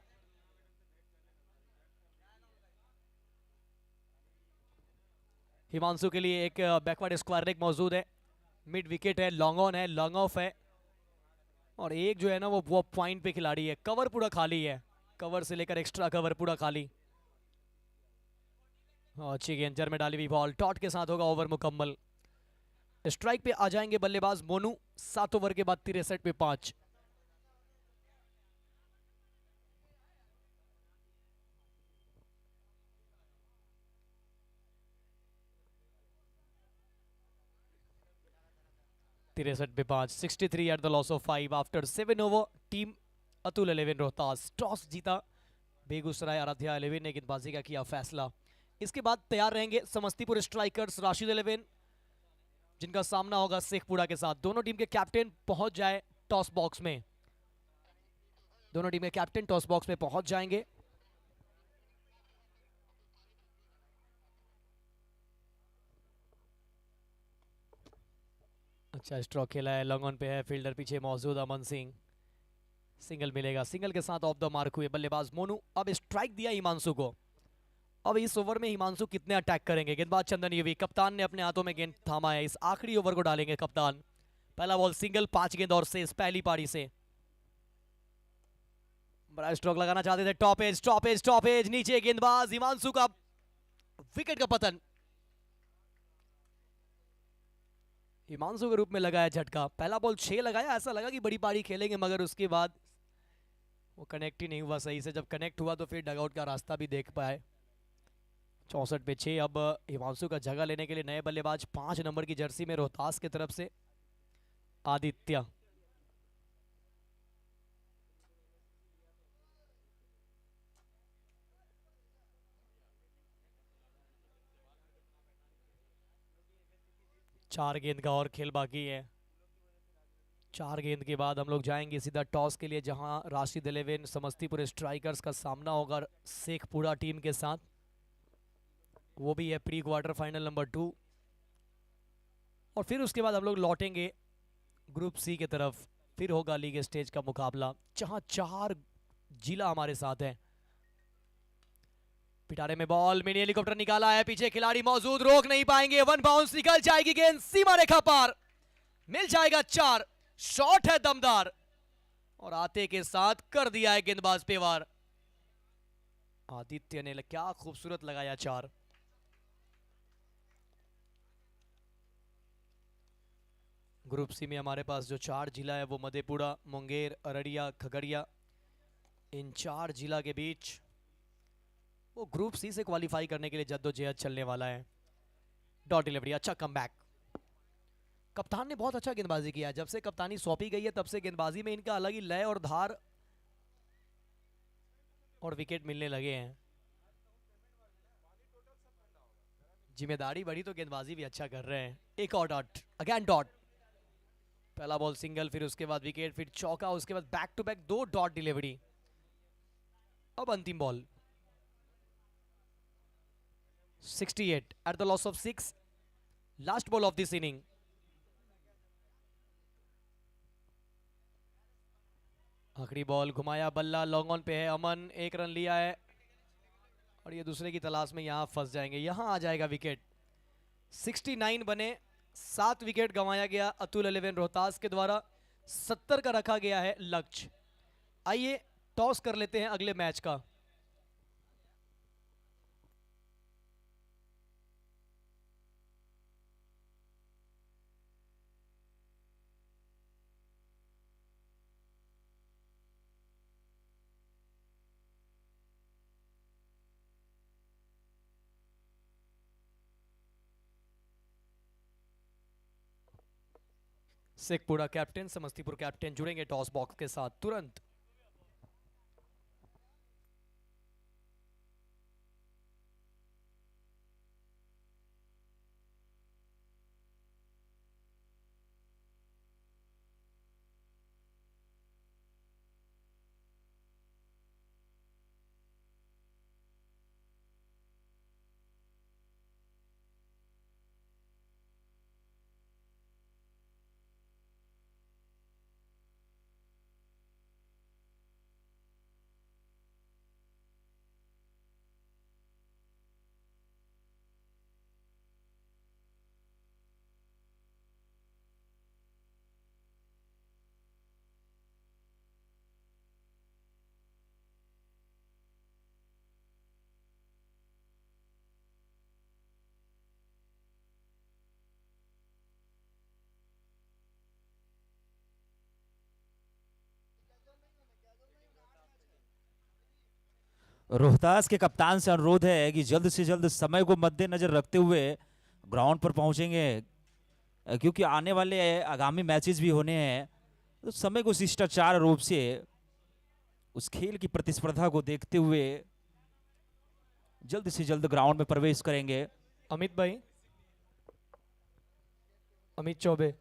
हिमांशु के लिए एक बैकवर्ड स्क्वायर लेग मौजूद है, मिड विकेट है, लॉन्ग ऑन है, लॉन्ग ऑफ है, और एक जो है ना वो पॉइंट पे खिलाड़ी है। कवर पूरा खाली है, कवर से लेकर एक्स्ट्रा कवर पूरा खाली। अच्छी गेंद, जर में डाली हुई बॉल, टॉट के साथ होगा ओवर मुकम्मल। स्ट्राइक पे आ जाएंगे बल्लेबाज मोनू। 7 ओवर के बाद 63 पे 5। तिरसठ पे 5, 63 at the loss of 5 after 7 over. Team Atul 11 Rohtas toss जीता, बेगूसराय आराध्या 11 ने गेंदबाजी का किया फैसला। इसके बाद तैयार रहेंगे समस्तीपुर स्ट्राइकर्स राशिद 11, जिनका सामना होगा शेखपुरा के साथ। दोनों टीम के कैप्टन पहुंच जाए टॉस बॉक्स में, दोनों टीम के कैप्टन टॉस बॉक्स में पहुंच जाएंगे। अच्छा स्ट्रोक खेला है, लॉन्ग ऑन पे है, फील्डर पीछे मौजूद अमन सिंह। सिंगल मिलेगा, सिंगल के साथ ऑफ द मार्क हुए बल्लेबाज मोनू। अब स्ट्राइक दिया हिमांशु को। अब इस ओवर में हिमांशु कितने अटैक करेंगे, गेंदबाज चंदन यूवी। कप्तान ने अपने हाथों में गेंद थामा है, इस आखिरी ओवर को डालेंगे कप्तान। पहला बॉल सिंगल, 5 गेंद और शेष पहली पारी से। बड़ा स्ट्रोक लगाना चाहते थे, top edge top edge top edge, नीचे गेंदबाज हिमांशु का विकेट का पतन। हिमांशु के रूप में लगाया झटका। पहला बॉल 6 लगाया, ऐसा लगा कि बड़ी पारी खेलेंगे, मगर उसके बाद वो कनेक्ट ही नहीं हुआ सही से। जब कनेक्ट हुआ तो फिर डगआउट का रास्ता भी देख पाए। 64 पे 6। अब हिमांशु का जगह लेने के लिए नए बल्लेबाज 5 नंबर की जर्सी में रोहतास की तरफ से आदित्य। चार गेंद का और खेल बाकी है। 4 गेंद के बाद हम लोग जाएंगे सीधा टॉस के लिए, जहां राशिद 11 समस्तीपुर स्ट्राइकर्स का सामना होगा शेखपुरा टीम के साथ। वो भी है प्री क्वार्टर फाइनल नंबर 2। और फिर उसके बाद हम लोग लौटेंगे ग्रुप सी की तरफ। फिर होगा लीग स्टेज का मुकाबला, जहां 4 जिला हमारे साथ है। पिटारे में बॉल, मिनी हेलीकॉप्टर निकाला है, पीछे खिलाड़ी मौजूद, रोक नहीं पाएंगे, वन बाउंस निकल जाएगी गेंद सीमा रेखा पार, मिल जाएगा 4। शॉट है दमदार और आते के साथ कर दिया है गेंदबाज पे वार। आदित्य ने क्या खूबसूरत लगाया 4। ग्रुप सी में हमारे पास जो 4 जिला है वो मधेपुरा, मुंगेर, अररिया, खगड़िया, इन 4 जिला के बीच वो ग्रुप सी से क्वालिफाई करने के लिए जद्दोजहद चलने वाला है। डॉट डिलीवरी, अच्छा कमबैक। कप्तान ने बहुत अच्छा गेंदबाजी किया है। जब से कप्तानी सौंपी गई है तब से गेंदबाजी में इनका अलग ही लय और धार और विकेट मिलने लगे हैं। जिम्मेदारी बढ़ी तो गेंदबाजी भी अच्छा कर रहे हैं। एक और डॉट, अगेन डॉट। पहला बॉल सिंगल, फिर उसके बाद विकेट, फिर चौका, उसके बाद back to back 2 dot delivery. अब अंतिम ball 68 at the loss of 6, last ball of this inning। आखिरी बॉल, घुमाया बल्ला, लॉन्ग ऑन पे है अमन, 1 रन लिया है और ये दूसरे की तलाश में यहां फंस जाएंगे। यहां आ जाएगा विकेट। 69 बने, 7 विकेट गंवाया गया अतुल 11 रोहतास के द्वारा। 70 का रखा गया है लक्ष्य। आइए टॉस कर लेते हैं अगले मैच का। शेखपुरा कैप्टन, समस्तीपुर कैप्टन जुड़ेंगे टॉस बॉक्स के साथ तुरंत। रोहतास के कप्तान से अनुरोध है कि जल्द से जल्द समय को मद्देनजर रखते हुए ग्राउंड पर पहुंचेंगे, क्योंकि आने वाले आगामी मैचेस भी होने हैं। तो समय को शिष्टाचार रूप से उस खेल की प्रतिस्पर्धा को देखते हुए जल्द से जल्द ग्राउंड में प्रवेश करेंगे। अमित भाई, अमित चौबे,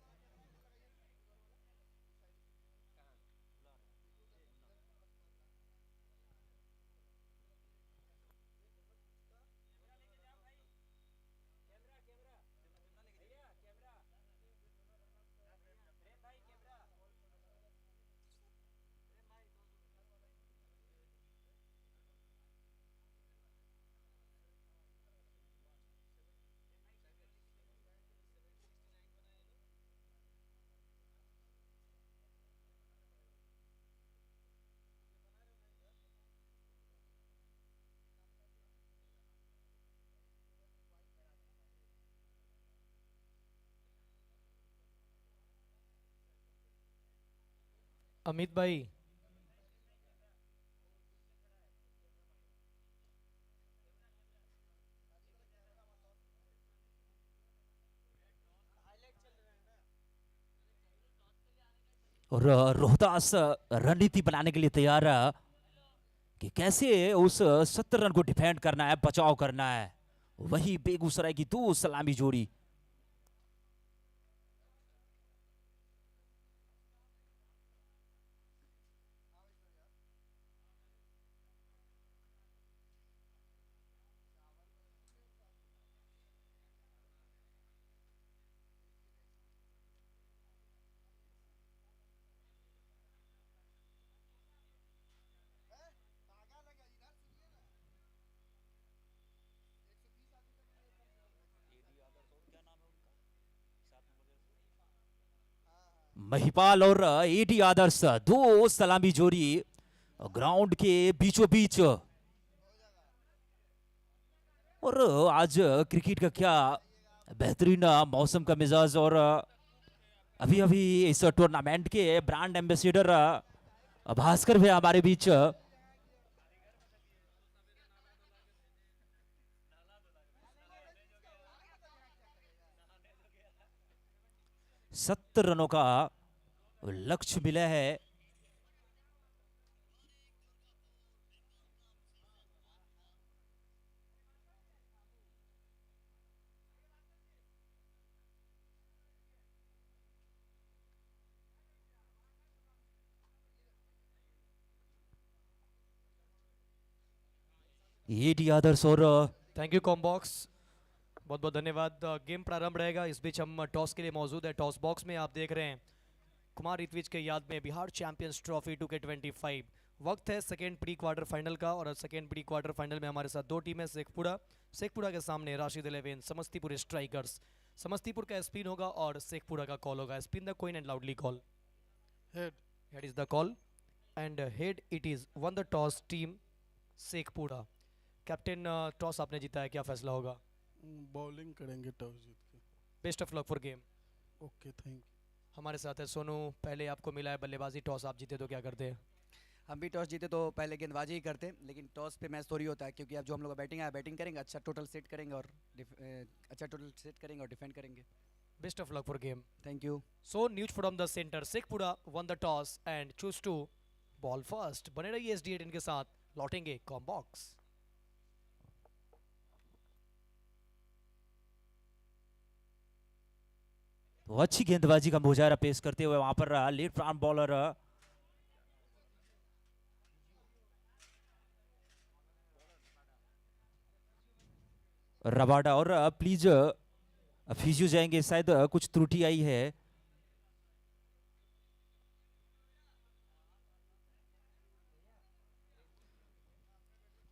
अमित भाई, और रोहतास रणनीति बनाने के लिए तैयार है कि कैसे उस 70 रन को डिफेंड करना है, बचाव करना है। वही बेगूसराय की 2 सलामी जोड़ी। महिपाल और एडी आदर्श दो सलामी जोड़ी ग्राउंड के बीचों बीच। और आज क्रिकेट का क्या बेहतरीन मौसम का मिजाज, और अभी अभी इस टूर्नामेंट के ब्रांड एम्बेसडर भास्कर भी हमारे बीच। 70 रनों का लक्ष्य मिला है। ये डी आदर्श और थैंक यू कॉम्बॉक्स, बहुत बहुत धन्यवाद। गेम प्रारंभ रहेगा। इस बीच हम टॉस के लिए मौजूद है। टॉस बॉक्स में आप देख रहे हैं कुमार रितविज के याद में बिहार चैंपियंस ट्रॉफी 2K25। वक्त है सेकेंड प्री क्वार्टर फाइनल का, और सेकेंड प्री क्वार्टर फाइनल में हमारे साथ दो टीमें। शेखपुरा के सामने राशिद 11 समस्तीपुर स्ट्राइकर्स। समस्तीपुर का स्पिन होगा और शेखपुरा का कॉल होगा। Spin the coin and loudly call. Head is the call and head it is one the toss team Sheikhpura. Captain, toss आपने जीता है, क्या फैसला होगा? बॉलिंग करेंगे टॉस जीत के। Best of luck for game. Okay, thank you. हमारे साथ है सोनू। पहले आपको मिला है बल्लेबाजी, टॉस आप जीते तो क्या करते हैं? हम भी टॉस जीते तो पहले गेंदबाजी ही करते, लेकिन टॉस पे मैच थोड़ी होता है, क्योंकि अब जो हम लोग बैटिंग आया बैटिंग करेंगे, अच्छा टोटल सेट करेंगे और डिफेंड करेंगे। Best of luck for game. Thank you. So news from the center, Sheikhpura won the toss and choose to bowl first. बने रहिए SD18 के साथ, लौटेंगे कॉम्बॉक्स। तो अच्छी गेंदबाजी का मुजाहरा पेश करते हुए वहां पर लेफ्ट आर्म बॉलर रबाडा। और प्लीज फिजियो जाएंगे, शायद कुछ त्रुटि आई है।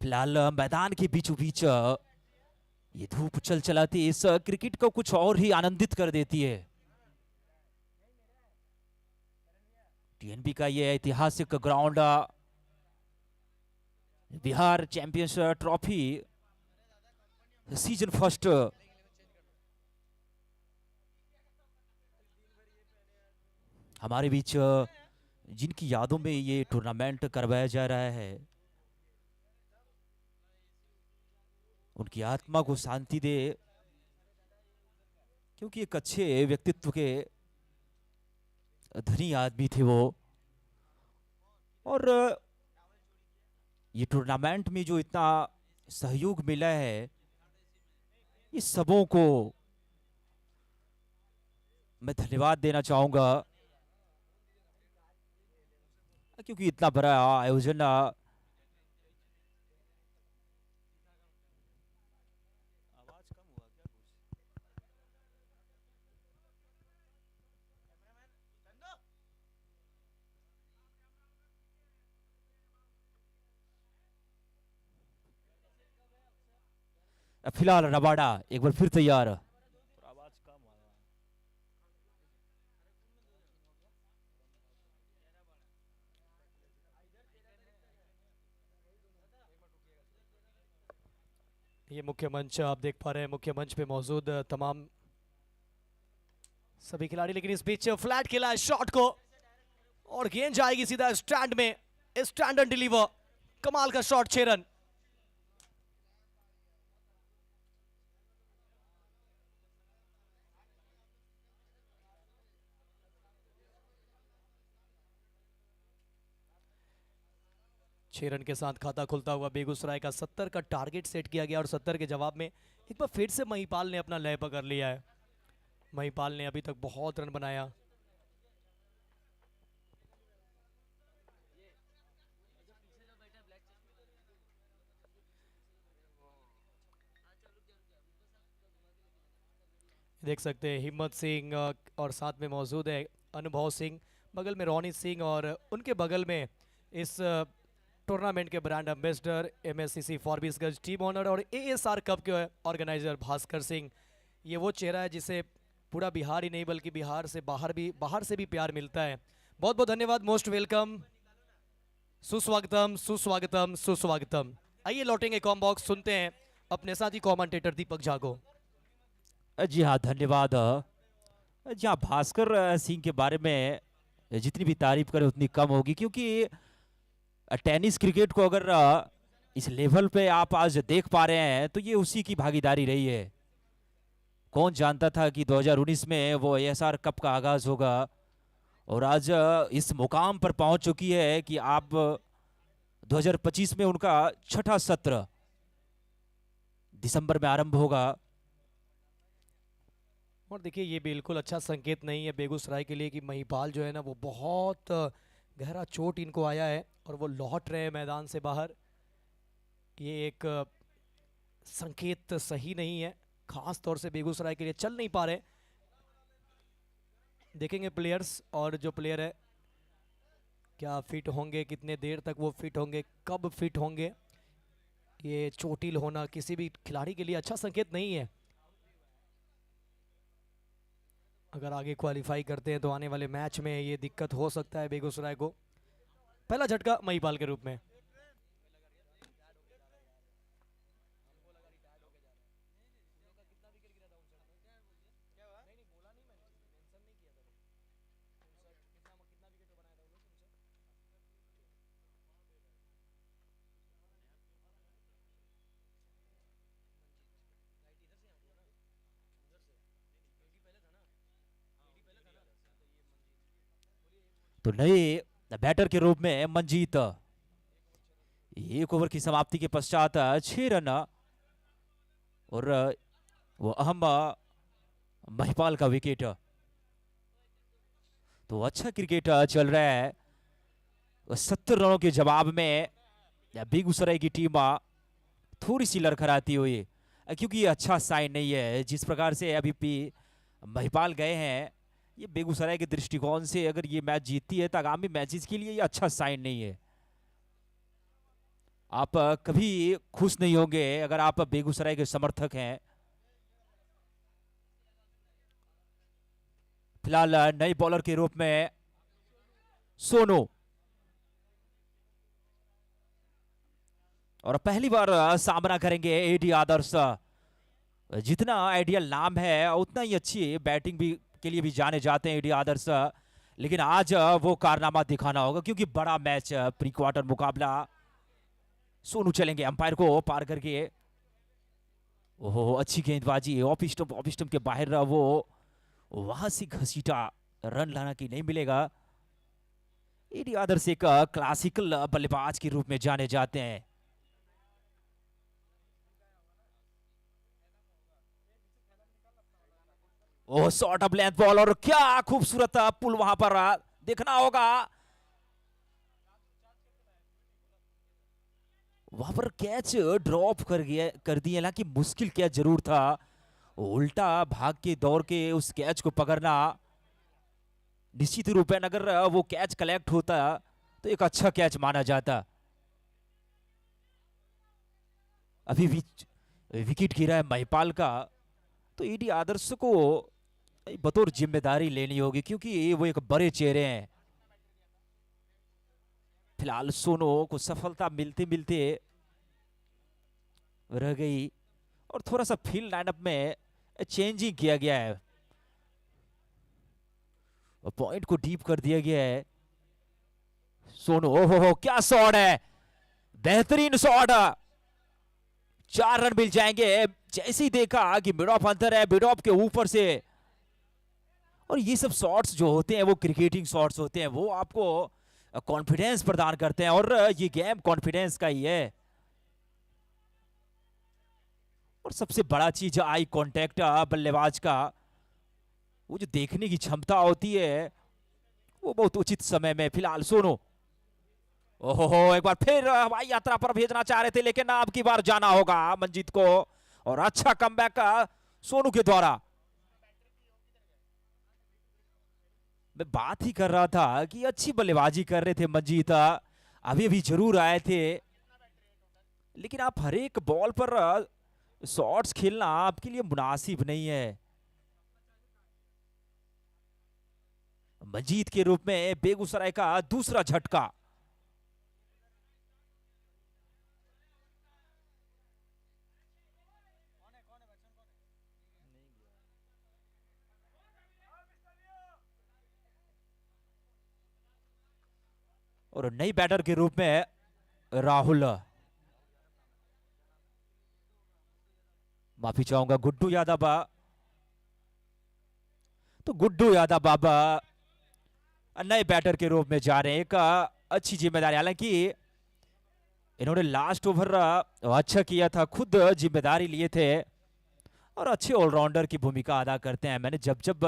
फिलहाल मैदान के बीचों बीच ये धूप चल चलाती इस क्रिकेट को कुछ और ही आनंदित कर देती है। TNB का ये ऐतिहासिक ground Bihar champions trophy season first हमारे बीच जिनकी यादों में ये टूर्नामेंट करवाया जा रहा है, उनकी आत्मा को शांति दे, क्योंकि एक अच्छे व्यक्तित्व के धनी आदमी थे वो। और ये टूर्नामेंट में जो इतना सहयोग मिला है, इस सबों को मैं धन्यवाद देना चाहूंगा, क्योंकि इतना बड़ा आयोजन फिलहाल रबाडा एक बार फिर तैयार। ये मुख्य मंच आप देख पा रहे हैं, मुख्य मंच पे मौजूद तमाम सभी खिलाड़ी। लेकिन इस बीच फ्लैट खेला है शॉट को और गेंद जाएगी सीधा स्टैंड में। स्टैंड एंड डिलीवर, कमाल का शॉट, 6 रन। छह रन के साथ खाता खुलता हुआ बेगूसराय का 70 का टारगेट सेट किया गया, और 70 के जवाब में एक बार फिर से महिपाल ने अपना लय पकड़ लिया है। महिपाल ने अभी तक बहुत रन बनाया। देख सकते हैं हिम्मत सिंह और साथ में मौजूद है अनुभव सिंह, बगल में रोनी सिंह, और उनके बगल में इस टूर्नामेंट के ब्रांड एम्बेसडर MSCC फॉरबिस टीम ऑनर और ASR कप के ऑर्गेनाइजर भास्कर सिंह। ये वो चेहरा है जिसे पूरा बिहार ही नहीं बल्कि बिहार से बाहर से भी प्यार मिलता है। बहुत बहुत धन्यवाद, मोस्ट वेलकम, सुस्वागतम सुस्वागतम सुस्वागतम। आइए लौटेंगे कॉम बॉक्स, सुनते हैं अपने साथी कमेंटेटर दीपक झा को। जी हाँ, धन्यवाद। जी हाँ, भास्कर सिंह के बारे में जितनी भी तारीफ करें उतनी कम होगी, क्योंकि टेनिस क्रिकेट को अगर इस लेवल पे आप आज देख पा रहे हैं तो ये उसी की भागीदारी रही है। कौन जानता था कि 2019 में वो एएसआर कप का आगाज होगा, और आज इस मुकाम पर पहुंच चुकी है कि आप 2025 में उनका छठा सत्र दिसंबर में आरंभ होगा। और देखिए ये बिल्कुल अच्छा संकेत नहीं है बेगूसराय के लिए कि महिपाल जो है ना वो बहुत गहरा चोट इनको आया है और वो लौट रहे हैं मैदान से बाहर। ये एक संकेत सही नहीं है, खास तौर से बेगूसराय के लिए। चल नहीं पा रहे, देखेंगे प्लेयर्स, और जो प्लेयर है क्या फिट होंगे, कितने देर तक वो फिट होंगे, कब फिट होंगे। ये चोटिल होना किसी भी खिलाड़ी के लिए अच्छा संकेत नहीं है। अगर आगे क्वालिफाई करते हैं तो आने वाले मैच में ये दिक्कत हो सकता है बेगूसराय को। पहला झटका महिपाल के रूप में। तो नए बैटर के रूप में मंजीत, एक ओवर की समाप्ति के पश्चात 6 रन, और वो अहम महिपाल का विकेट। तो अच्छा क्रिकेट चल रहा है। 70 रनों के जवाब में बेगूसराय की टीम थोड़ी सी लड़खड़ाती हुई, क्योंकि ये अच्छा साइन नहीं है। जिस प्रकार से अभी भी महिपाल गए हैं, ये बेगूसराय के दृष्टिकोण से अगर ये मैच जीतती है तो आगामी मैचेस के लिए ये अच्छा साइन नहीं है। आप कभी खुश नहीं होंगे अगर आप बेगूसराय के समर्थक हैं। फिलहाल नए बॉलर के रूप में सोनू, और पहली बार सामना करेंगे एडी आदर्श। जितना आइडियल नाम है उतना ही अच्छी बैटिंग भी के लिए भी जाने जाते हैं एडी आदर्श, लेकिन आज वो कारनामा दिखाना होगा क्योंकि बड़ा मैच, प्री क्वार्टर मुकाबला। सोनू चलेंगे अंपायर को पार करके। ओहो, अच्छी गेंदबाजी, ऑफ स्टंप के बाहर वो वहां से घसीटा, रन लाना की नहीं मिलेगा। एडी आदर्श एक क्लासिकल बल्लेबाज के रूप में जाने जाते हैं। ओह, शॉर्ट अप लेंथ बॉल, और क्या खूबसूरत पुल वहां पर देखना होगा। वहां पर कैच ड्रॉप कर दिए, हालांकि मुश्किल कैच जरूर था। उल्टा भाग के दौड़ के उस कैच को पकड़ना, निश्चित रूप में अगर वो कैच कलेक्ट होता तो एक अच्छा कैच माना जाता। अभी विकेट गिरा है महिपाल का, तो एडी आदर्श को बतौर जिम्मेदारी लेनी होगी क्योंकि वो एक बड़े चेहरे हैं। फिलहाल सोनू को सफलता मिलते मिलते रह गई, और थोड़ा सा फील्ड लाइनअप में चेंजिंग किया गया है, पॉइंट को डीप कर दिया गया है। सोनू, ओहो क्या शॉट है, बेहतरीन शॉट, 4 रन मिल जाएंगे। जैसे ही देखा कि मिड ऑफ अंतर है, मिड ऑफ के ऊपर से, और ये सब शॉट्स जो होते हैं वो क्रिकेटिंग शॉट्स होते हैं, वो आपको कॉन्फिडेंस प्रदान करते हैं, और ये गेम कॉन्फिडेंस का ही है। और सबसे बड़ा चीज आई कांटेक्ट बल्लेबाज का, वो जो देखने की क्षमता होती है वो बहुत उचित समय में। फिलहाल सोनू, ओहो, एक बार फिर हवाई यात्रा पर भेजना चाह रहे थे, लेकिन अब की बार जाना होगा मंजीत को, और अच्छा कमबैक सोनू के द्वारा। मैं बात ही कर रहा था कि अच्छी बल्लेबाजी कर रहे थे मंजीत, अभी अभी जरूर आए थे, लेकिन आप हर एक बॉल पर शॉट्स खेलना आपके लिए मुनासिब नहीं है। मजीद के रूप में बेगूसराय का दूसरा झटका। और नई बैटर के रूप में राहुल, माफी चाहूंगा गुड्डू यादव। तो गुड्डू यादव बाबा नए बैटर के रूप में जा रहे हैं। एक अच्छी जिम्मेदारी, हालांकि इन्होंने लास्ट ओवर अच्छा किया था, खुद जिम्मेदारी लिए थे और अच्छे ऑलराउंडर की भूमिका अदा करते हैं। मैंने जब जब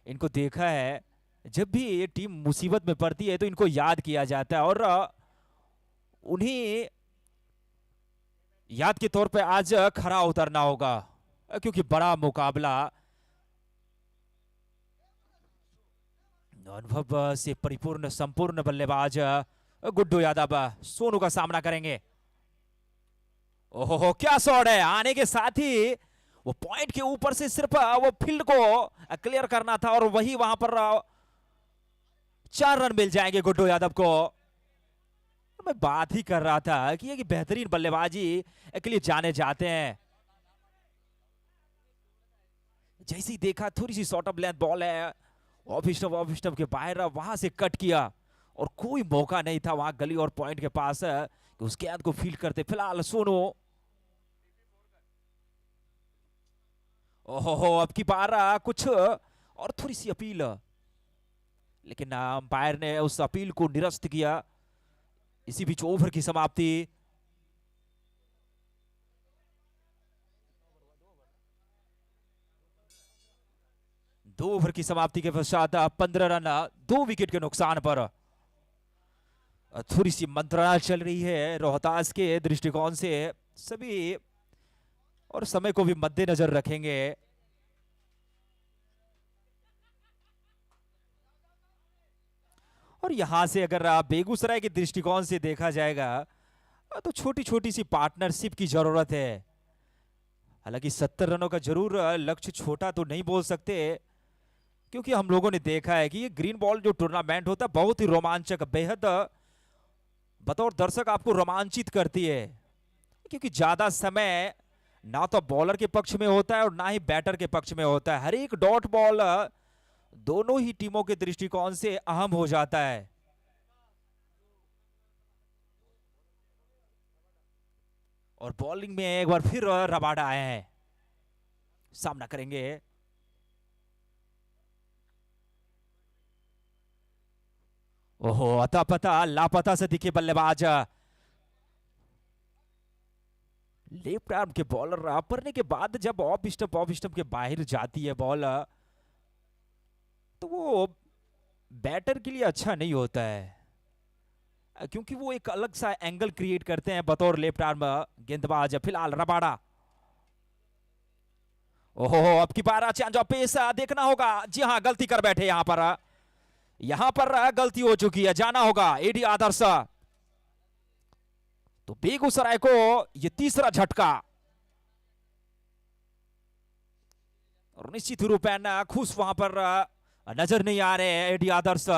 इनको देखा है, जब भी ये टीम मुसीबत में पड़ती है तो इनको याद किया जाता है और उन्हें याद के तौर पे आज खरा उतरना होगा, क्योंकि बड़ा मुकाबला अनुभव से परिपूर्ण संपूर्ण बल्लेबाज गुड्डू यादव सोनू का सामना करेंगे। ओहो क्या शॉट है, आने के साथ ही वो पॉइंट के ऊपर से सिर्फ वो फील्ड को क्लियर करना था और वही वहां पर 4 रन मिल जाएंगे गुड्डू यादव को। मैं बात ही कर रहा था कि ये बेहतरीन बल्लेबाजी के लिए जाने जाते हैं। जैसे ही देखा थोड़ी सी शॉर्ट ऑफ लेंथ बॉल है, ऑफ स्टंप के बाहर वहां से कट किया और कोई मौका नहीं था वहां गली और पॉइंट के पास कि उस गेंद को फील्ड करते। फिलहाल सोनू, ओहो अब की बार कुछ और थोड़ी सी अपील, लेकिन अंपायर ने उस अपील को निरस्त किया। इसी बीच ओवर की समाप्ति। दो ओवर की समाप्ति के पश्चात 15 रन 2 विकेट के नुकसान पर थोड़ी सी मंत्रणा चल रही है रोहतास के दृष्टिकोण से। सभी और समय को भी मद्देनजर रखेंगे। और यहां से अगर बेगूसराय के दृष्टिकोण से देखा जाएगा तो छोटी छोटी सी पार्टनरशिप की जरूरत है। हालांकि 70 रनों का जरूर लक्ष्य छोटा तो नहीं बोल सकते, क्योंकि हम लोगों ने देखा है कि ये ग्रीन बॉल जो टूर्नामेंट होता है बहुत ही रोमांचक, बेहद बतौर दर्शक आपको रोमांचित करती है, क्योंकि ज्यादा समय ना तो बॉलर के पक्ष में होता है और ना ही बैटर के पक्ष में होता है। हर एक डॉट बॉल दोनों ही टीमों के दृष्टिकोण से अहम हो जाता है। और बॉलिंग में एक बार फिर रबाडा आए हैं, सामना करेंगे। ओहो अता पता लापता से दिखे बल्लेबाज, लेफ्ट आर्म के बॉलर पड़ने के बाद जब ऑफ स्टंप के बाहर जाती है बॉल तो वो बैटर के लिए अच्छा नहीं होता है, क्योंकि वो एक अलग सा एंगल क्रिएट करते हैं बतौर लेफ्ट आर्म गेंदबाज। फिलहाल रबाडा, ओहो अब की बार चेंज ऑफ पेस देखना होगा। जी हाँ गलती कर बैठे, यहां पर गलती हो चुकी है, जाना होगा एडी आदर्श। तो बेगूसराय को ये तीसरा झटका और निश्चित रूप में खुश वहां पर नजर नहीं आ रहे हैं एडी आदर्श।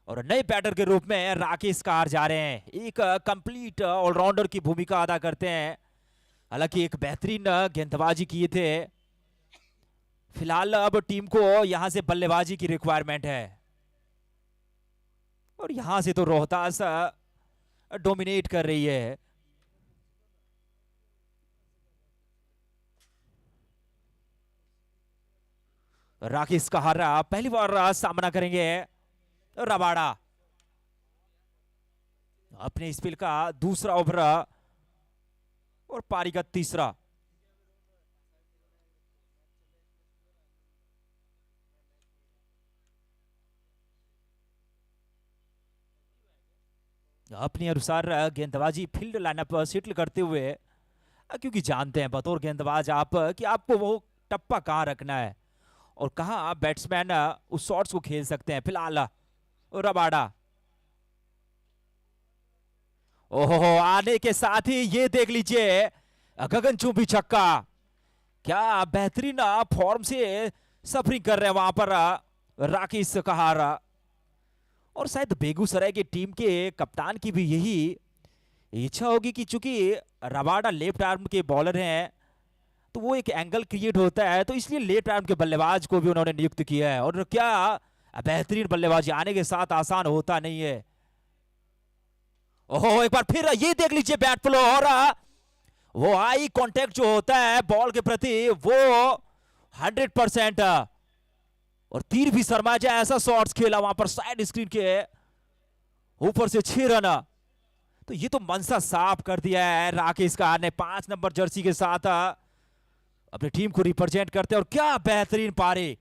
और नए बैटर के रूप में राकेश कार जा रहे हैं, एक कंप्लीट ऑलराउंडर की भूमिका अदा करते हैं। हालांकि एक बेहतरीन गेंदबाजी किए थे। फिलहाल अब टीम को यहां से बल्लेबाजी की रिक्वायरमेंट है और यहां से तो रोहतास डोमिनेट कर रही है। राकेश कहारा पहली बार सामना करेंगे रबाडा। अपने स्पेल का दूसरा ओवर और पारी का तीसरा। अपने अनुसार गेंदबाजी फील्ड लाइनअप सेटल करते हुए, क्योंकि जानते हैं बतौर गेंदबाज आप कि आपको वो टप्पा कहां रखना है और कहां बैट्समैन उस शॉट्स को खेल सकते हैं। फिलहाल रबाडा, ओहो, आने के साथ ही ये देख लीजिए गगनचुंबी छक्का। क्या बेहतरीन फॉर्म से सफरिंग कर रहे हैं वहां पर राकेश कहार। और शायद बेगूसराय की टीम के कप्तान की भी यही इच्छा होगी कि चूंकि रबाडा लेफ्ट आर्म के बॉलर हैं तो वो एक एंगल क्रिएट होता है, तो इसलिए लेफ्ट आर्म के बल्लेबाज को भी उन्होंने नियुक्त किया है। और क्या बेहतरीन बल्लेबाजी, आने के साथ आसान होता नहीं है। ओहो, एक बार फिर ये देख लीजिए बैट फ्लो, और वो आई कांटेक्ट जो होता है बॉल के प्रति वो 100%। और तीर भी शर्मा जाए ऐसा शॉट्स खेला वहां पर साइड स्क्रीन के ऊपर से 6 रन। तो ये तो मनसा साफ कर दिया है राकेश कहार ने 5 नंबर जर्सी के साथ अपनी टीम को रिप्रेजेंट करते हैं। और क्या बेहतरीन पारी,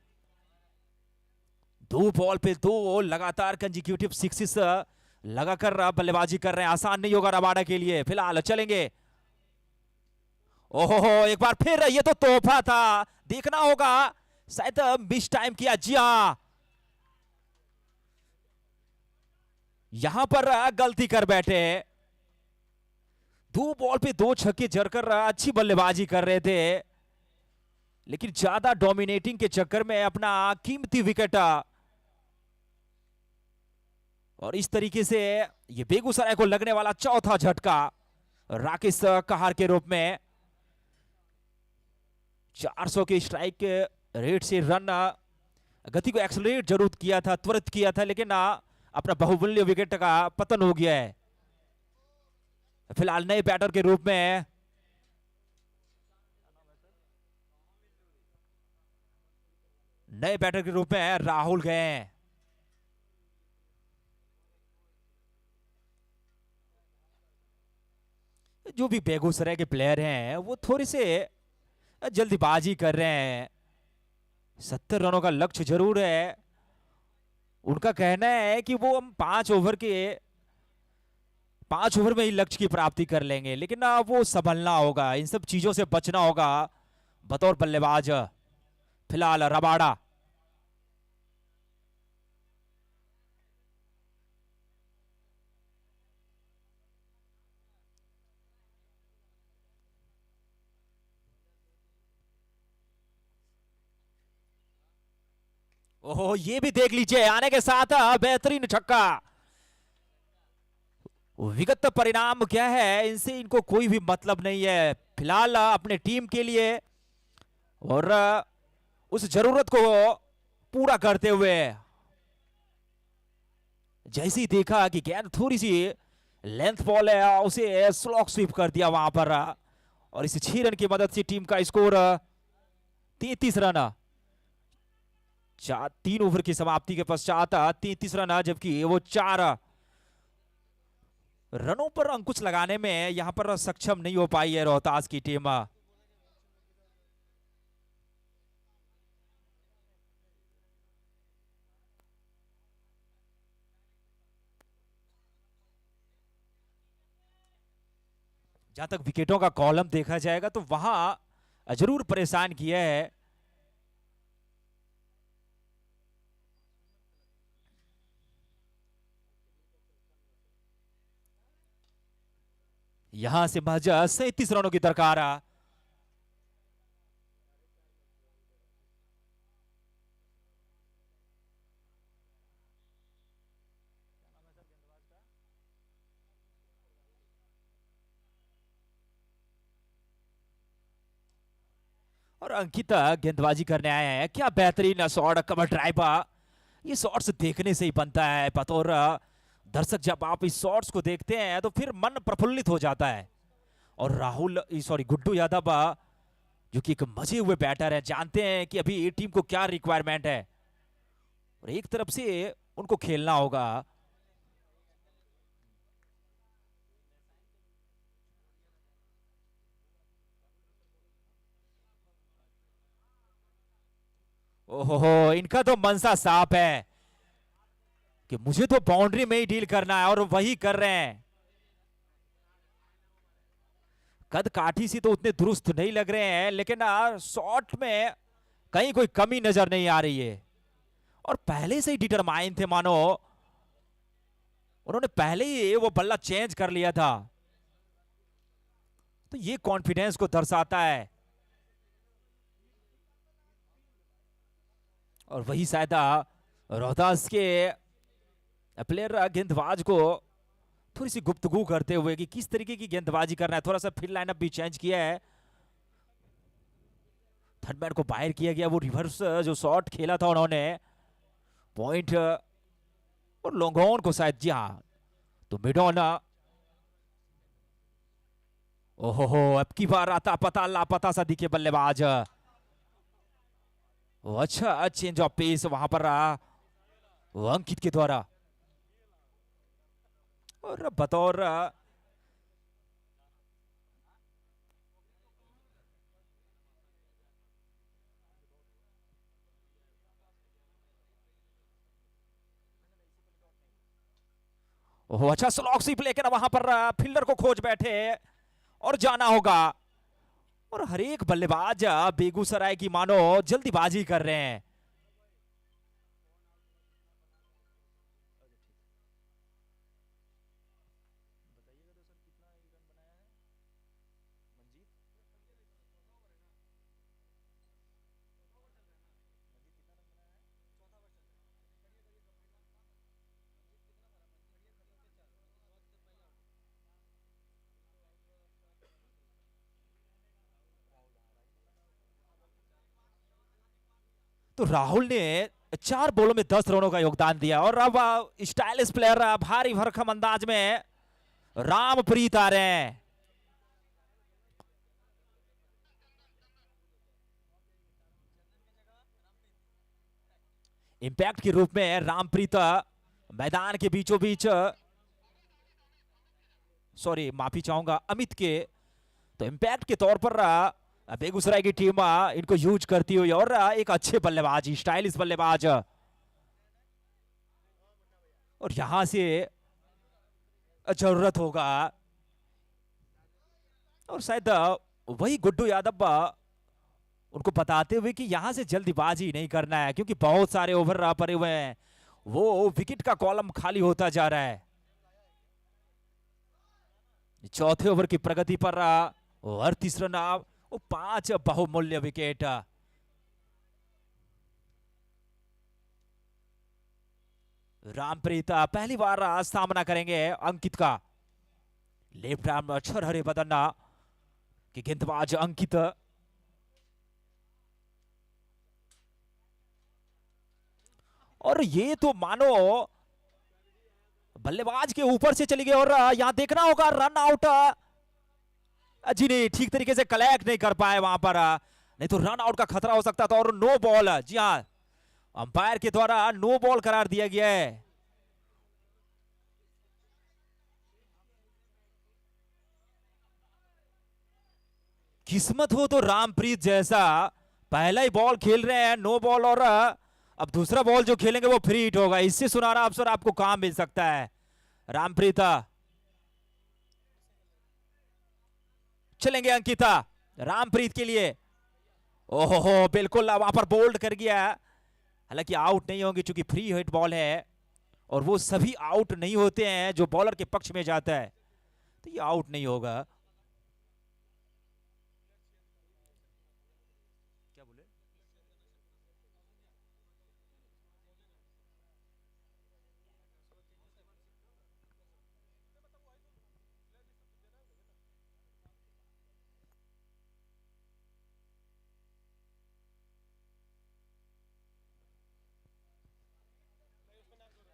2 बॉल पे 2 लगातार कंजिक्यूटिव सिक्सेस लगाकर बल्लेबाजी कर रहे हैं। आसान नहीं होगा रबाडा के लिए। फिलहाल चलेंगे। ओहो, एक बार फिर ये तो तोहफा था, देखना होगा, शायद मिस टाइम किया। जी हां, यहां पर गलती कर बैठे। 2 बॉल पे 2 छक्के जड़कर अच्छी बल्लेबाजी कर रहे थे, लेकिन ज्यादा डोमिनेटिंग के चक्कर में अपना कीमती विकेट। और इस तरीके से ये बेगूसराय को लगने वाला चौथा झटका राकेश कहार के रूप में। 400 के स्ट्राइक के रेट से रन गति को एक्सलरेट जरूर किया था, त्वरित किया था, लेकिन अपना बहुमूल्य विकेट का पतन हो गया है। फिलहाल नए बैटर के रूप में राहुल गए हैं। जो भी बेगूसराय के प्लेयर हैं वो थोड़ी से जल्दीबाजी कर रहे हैं। 70 रनों का लक्ष्य जरूर है। उनका कहना है कि वो हम 5 ओवर में ही लक्ष्य की प्राप्ति कर लेंगे, लेकिन ना वो संभलना होगा, इन सब चीजों से बचना होगा बतौर बल्लेबाज। फिलहाल रबाडा ओहो, ये भी देख लीजिए, आने के साथ बेहतरीन छक्का। विगत परिणाम क्या है इनसे इनको कोई भी मतलब नहीं है। फिलहाल अपने टीम के लिए और उस जरूरत को पूरा करते हुए जैसे ही देखा कि गेंद थोड़ी सी लेंथ बॉल है, उसे स्लॉक स्वीप कर दिया वहां पर। और इस 6 रन की मदद से टीम का स्कोर 33 रन। 3 ओवर की समाप्ति के पश्चात 33 रन, जबकि वो 4 रनों पर अंकुश लगाने में यहां पर सक्षम नहीं हो पाई है रोहतास की टीम। जहां तक विकेटों का कॉलम देखा जाएगा तो वहां जरूर परेशान किया है। यहां से महज 37 रनों की दरकार। और अंकिता गेंदबाजी करने आए हैं। क्या बेहतरीन शॉट, कवर ड्राइव। ये शॉट्स देखने से ही बनता है बतौर दर्शक। जब आप इस शॉट्स को देखते हैं तो फिर मन प्रफुल्लित हो जाता है। और गुड्डू यादव जो कि एक मजे हुए बैटर है, जानते हैं कि अभी टीम को क्या रिक्वायरमेंट है और एक तरफ से उनको खेलना होगा। ओहो, इनका तो मनसा साफ है कि मुझे तो बाउंड्री में ही डील करना है और वही कर रहे हैं। कद काठी से तो उतने दुरुस्त नहीं लग रहे हैं, लेकिन शॉट में कहीं कोई कमी नजर नहीं आ रही है और पहले से ही डिटरमाइन थे मानो। उन्होंने पहले ही वो बल्ला चेंज कर लिया था, तो ये कॉन्फिडेंस को दर्शाता है। और वही शायद रोहतास के प्लेयर गेंदबाज को थोड़ी सी गुफ्तगू करते हुए कि किस तरीके की गेंदबाजी करना है। थोड़ा सा फिर लाइनअप भी चेंज किया है, थर्ड मैन को बाहर किया गया। वो रिवर्स जो शॉट खेला था उन्होंने, पॉइंट और लोंगोन को शायद, जी हाँ, तो मिडॉन, ओहो अब की बार आता पता लापता सा दिखे बल्लेबाज। अच्छा चेंज ऑफ पेस वहां पर रहा वो अंकित के द्वारा। और बतौर ओहो अच्छा स्लॉक स्वीप लेकर वहां पर फील्डर को खोज बैठे और जाना होगा। और हर एक बल्लेबाज बेगूसराय की मानो जल्दीबाजी कर रहे हैं। तो राहुल ने 4 बॉलों में 10 रनों का योगदान दिया। और अब स्टाइलिश प्लेयर भारी भरकम अंदाज में रामप्रीत आ रहे हैं। इंपैक्ट के रूप में रामप्रीत मैदान के बीचों बीच, सॉरी माफी चाहूंगा अमित के, तो इंपैक्ट के तौर पर बेगूसराय की टीम इनको यूज करती हुई। और एक अच्छे बल्लेबाज, स्टाइलिश बल्लेबाज, और यहां से जरूरत होगा। और शायद वही गुड्डू यादव उनको बताते हुए कि यहां से जल्दीबाजी नहीं करना है, क्योंकि बहुत सारे ओवर पड़े हुए हैं, वो विकेट का कॉलम खाली होता जा रहा है। चौथे ओवर की प्रगति पर 38 रन, 5 बहुमूल्य विकेट। रामप्रीत पहली बार सामना करेंगे अंकित का। लेफ्ट आर्म अक्षर हरे बदन के गेंदबाज अंकित। और ये तो मानो बल्लेबाज के ऊपर से चली गई। और यहां देखना होगा रन आउट, जी नहीं, ठीक तरीके से कलेक्ट नहीं कर पाए वहां पर, नहीं तो रन आउट का खतरा हो सकता था। और नो बॉल, जी हां, अंपायर के द्वारा नो बॉल करार दिया गया है। किस्मत हो तो रामप्रीत जैसा पहला ही बॉल खेल रहे हैं, नो बॉल, और अब दूसरा बॉल जो खेलेंगे वो फ्री हिट होगा। इससे सुनहरा अवसर आपको कहां मिल सकता है। रामप्रीत चलेंगे अंकिता रामप्रीत के लिए। ओहो बिल्कुल वहां पर बोल्ड कर गया, हालांकि आउट नहीं होंगे चूंकि फ्री हिट बॉल है। और वो सभी आउट नहीं होते हैं जो बॉलर के पक्ष में जाता है, तो ये आउट नहीं होगा। क्या बोले?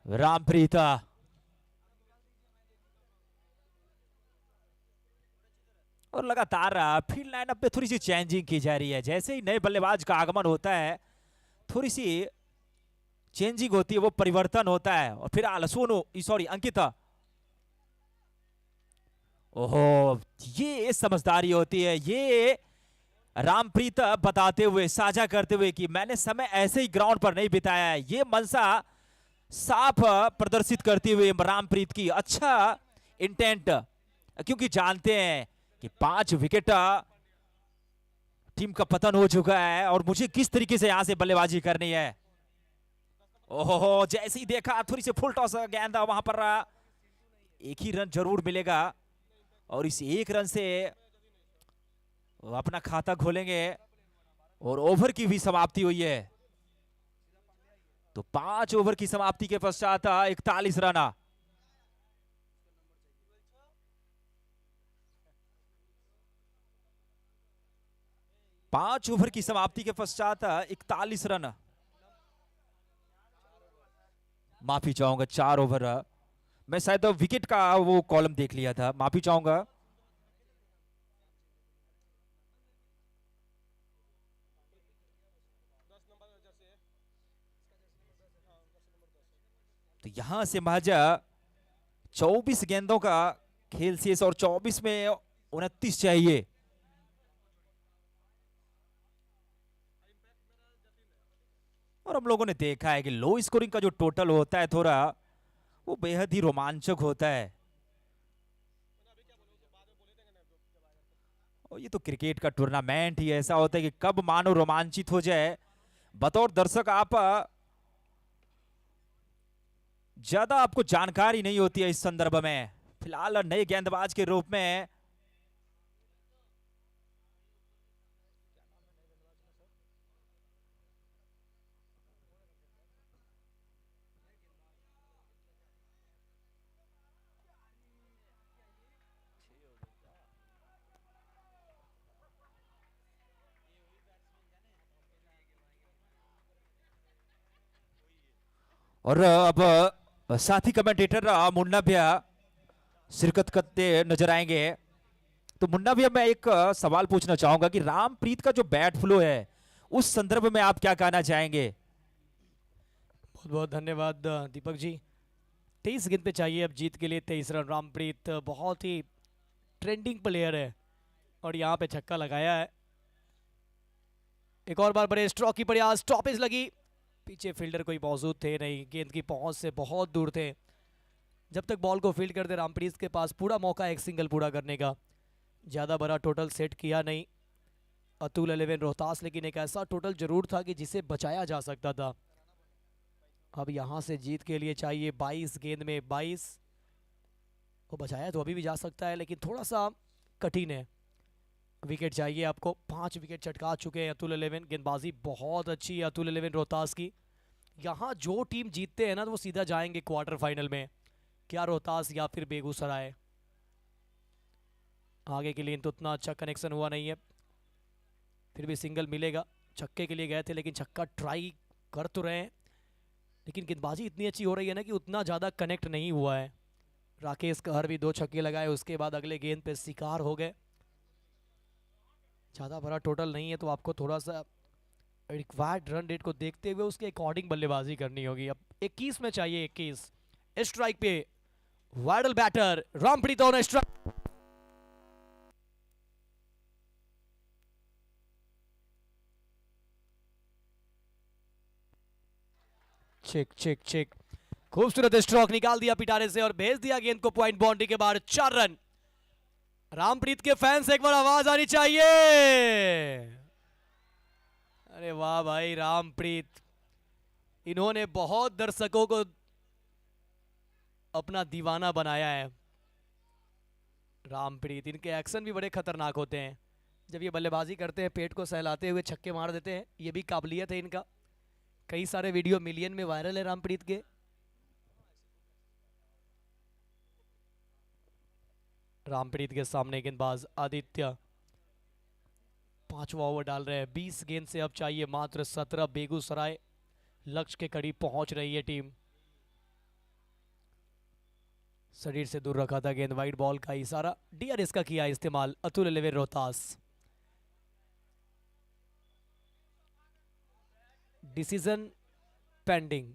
रामप्रीत और लगातार फील्ड लाइनअप पे थोड़ी सी चेंजिंग की जा रही है। जैसे ही नए बल्लेबाज का आगमन होता है थोड़ी सी चेंजिंग होती है, वो परिवर्तन होता है। और फिर सोनू, सॉरी अंकिता, ओहो ये समझदारी होती है। ये रामप्रीत बताते हुए, साझा करते हुए कि मैंने समय ऐसे ही ग्राउंड पर नहीं बिताया है। ये मनसा साफ प्रदर्शित करती हुई रामप्रीत की अच्छा इंटेंट, क्योंकि जानते हैं कि 5 विकेट टीम का पतन हो चुका है और मुझे किस तरीके से यहां से बल्लेबाजी करनी है। ओहो जैसे ही देखा थोड़ी सी फुल टॉस गेंद वहां पर एक ही रन जरूर मिलेगा और इस एक रन से वो अपना खाता खोलेंगे और ओवर की भी समाप्ति हुई है। तो 5 ओवर की समाप्ति के पश्चात 41 रन। पांच ओवर की समाप्ति के पश्चात 41 रन, माफी चाहूंगा 4 ओवर। मैं शायद विकेट का वो कॉलम देख लिया था, माफी चाहूंगा। तो यहां से महज 24 गेंदों का खेल शेष और 24 में 29 चाहिए। और हम लोगों ने देखा है कि लो स्कोरिंग का जो टोटल होता है थोड़ा वो बेहद ही रोमांचक होता है। और ये तो क्रिकेट का टूर्नामेंट ही ऐसा होता है कि कब मानो रोमांचित हो जाए। बतौर दर्शक आप ज्यादा आपको जानकारी नहीं होती है इस संदर्भ में। फिलहाल नए गेंदबाज के रूप में और अब साथी कमेंटेटर मुन्ना भैया शिरकत करते नजर आएंगे। तो मुन्ना भैया मैं एक सवाल पूछना चाहूंगा कि रामप्रीत का जो बैट फ्लो है उस संदर्भ में आप क्या कहना चाहेंगे? बहुत बहुत धन्यवाद दीपक जी। 23 गेंद पे चाहिए अब जीत के लिए 23 रन। रामप्रीत बहुत ही ट्रेंडिंग प्लेयर है और यहाँ पे छक्का लगाया है। एक और बार बड़े स्ट्रोक की प्रयास, स्टॉपेज लगी, पीछे फील्डर कोई मौजूद थे नहीं, गेंद की पहुंच से बहुत दूर थे। जब तक बॉल को फील्ड करते रामप्रीत के पास पूरा मौका एक सिंगल पूरा करने का। ज़्यादा बड़ा टोटल सेट किया नहीं अतुल 11 रोहतास, लेकिन एक ऐसा टोटल जरूर था कि जिसे बचाया जा सकता था। अब यहाँ से जीत के लिए चाहिए 22 गेंद में 22। वो बचाया तो अभी भी जा सकता है लेकिन थोड़ा सा कठिन है। विकेट चाहिए आपको, 5 विकेट चटका चुके हैं अतुल 11। गेंदबाजी बहुत अच्छी है अतुल 11 रोहतास की। यहाँ जो टीम जीतते हैं ना तो वो सीधा जाएंगे क्वार्टर फाइनल में, क्या रोहतास या फिर बेगूसराय। आगे के लिए तो उतना अच्छा कनेक्शन हुआ नहीं है, फिर भी सिंगल मिलेगा। छक्के के लिए गए थे लेकिन छक्का ट्राई कर तो रहे हैं, लेकिन गेंदबाजी इतनी अच्छी हो रही है ना कि उतना ज़्यादा कनेक्ट नहीं हुआ है। राकेश कहर भी 2 छक्के लगाए, उसके बाद अगले गेंद पे शिकार हो गए। ज़्यादा बड़ा टोटल नहीं है तो आपको थोड़ा सा रिक्वायर्ड रन रेट को देखते हुए उसके अकॉर्डिंग बल्लेबाजी करनी होगी। अब 21 में चाहिए 21। स्ट्राइक पे वाइडल batter Rampreet on strike. Check check check, खूबसूरत स्ट्रोक निकाल दिया पिटारे से और भेज दिया गेंद को पॉइंट बाउंड्री के बाहर। 4 रन। रामप्रीत के फैंस एक बार आवाज आनी चाहिए। अरे वाह भाई रामप्रीत, इन्होंने बहुत दर्शकों को अपना दीवाना बनाया है। रामप्रीत, इनके एक्शन भी बड़े खतरनाक होते हैं। जब ये बल्लेबाजी करते हैं पेट को सहलाते हुए छक्के मार देते हैं, ये भी काबिलियत है इनका। कई सारे वीडियो मिलियन में वायरल है रामप्रीत के। रामप्रीत के सामने गेंदबाज आदित्य 5वां ओवर डाल रहे हैं। 20 गेंद से अब चाहिए मात्र 17। बेगूसराय लक्ष्य के करीब पहुंच रही है टीम। शरीर से दूर रखा था गेंद, वाइड बॉल का इशारा, डीआरएस का किया इस्तेमाल Atul 11 Rohtas. Decision pending.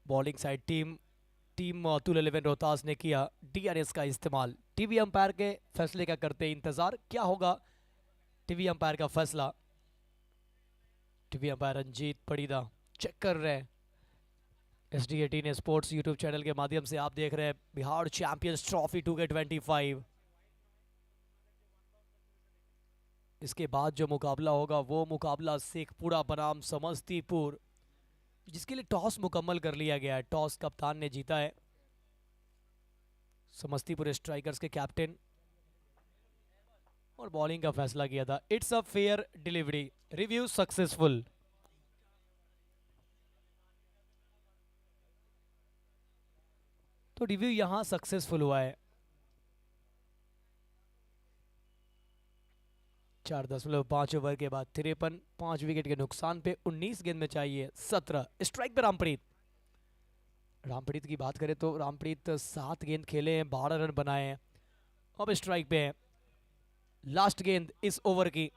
Bowling side team Atul 11 Rohtas ने किया डीआरएस का इस्तेमाल। टीवी अंपायर के फैसले का करते इंतजार, क्या होगा टीवी अंपायर का फैसला। टीवी अंपायर रंजीत पड़ीदा चेक कर रहे हैं। SD18 स्पोर्ट्स यूट्यूब चैनल के माध्यम से आप देख रहे हैं बिहार चैंपियंस ट्रॉफी 2K25। इसके बाद जो मुकाबला होगा वो मुकाबला शेखपुरा बनाम समस्तीपुर, जिसके लिए टॉस मुकम्मल कर लिया गया है। टॉस कप्तान ने जीता है, समस्तीपुर स्ट्राइकर्स के कैप्टन, और बॉलिंग का फैसला किया था। It's a fair delivery, review successful. तो रिव्यू यहां सक्सेसफुल हुआ है। 4.5 ओवर के बाद 53, 5 विकेट के नुकसान पे 19 गेंद में चाहिए 17। स्ट्राइक पे रामप्रीत। रामप्रीत की बात करें तो रामप्रीत 7 गेंद खेले हैं, 12 रन बनाए हैं, अब स्ट्राइक पे हैं। लास्ट गेंद इस ओवर की,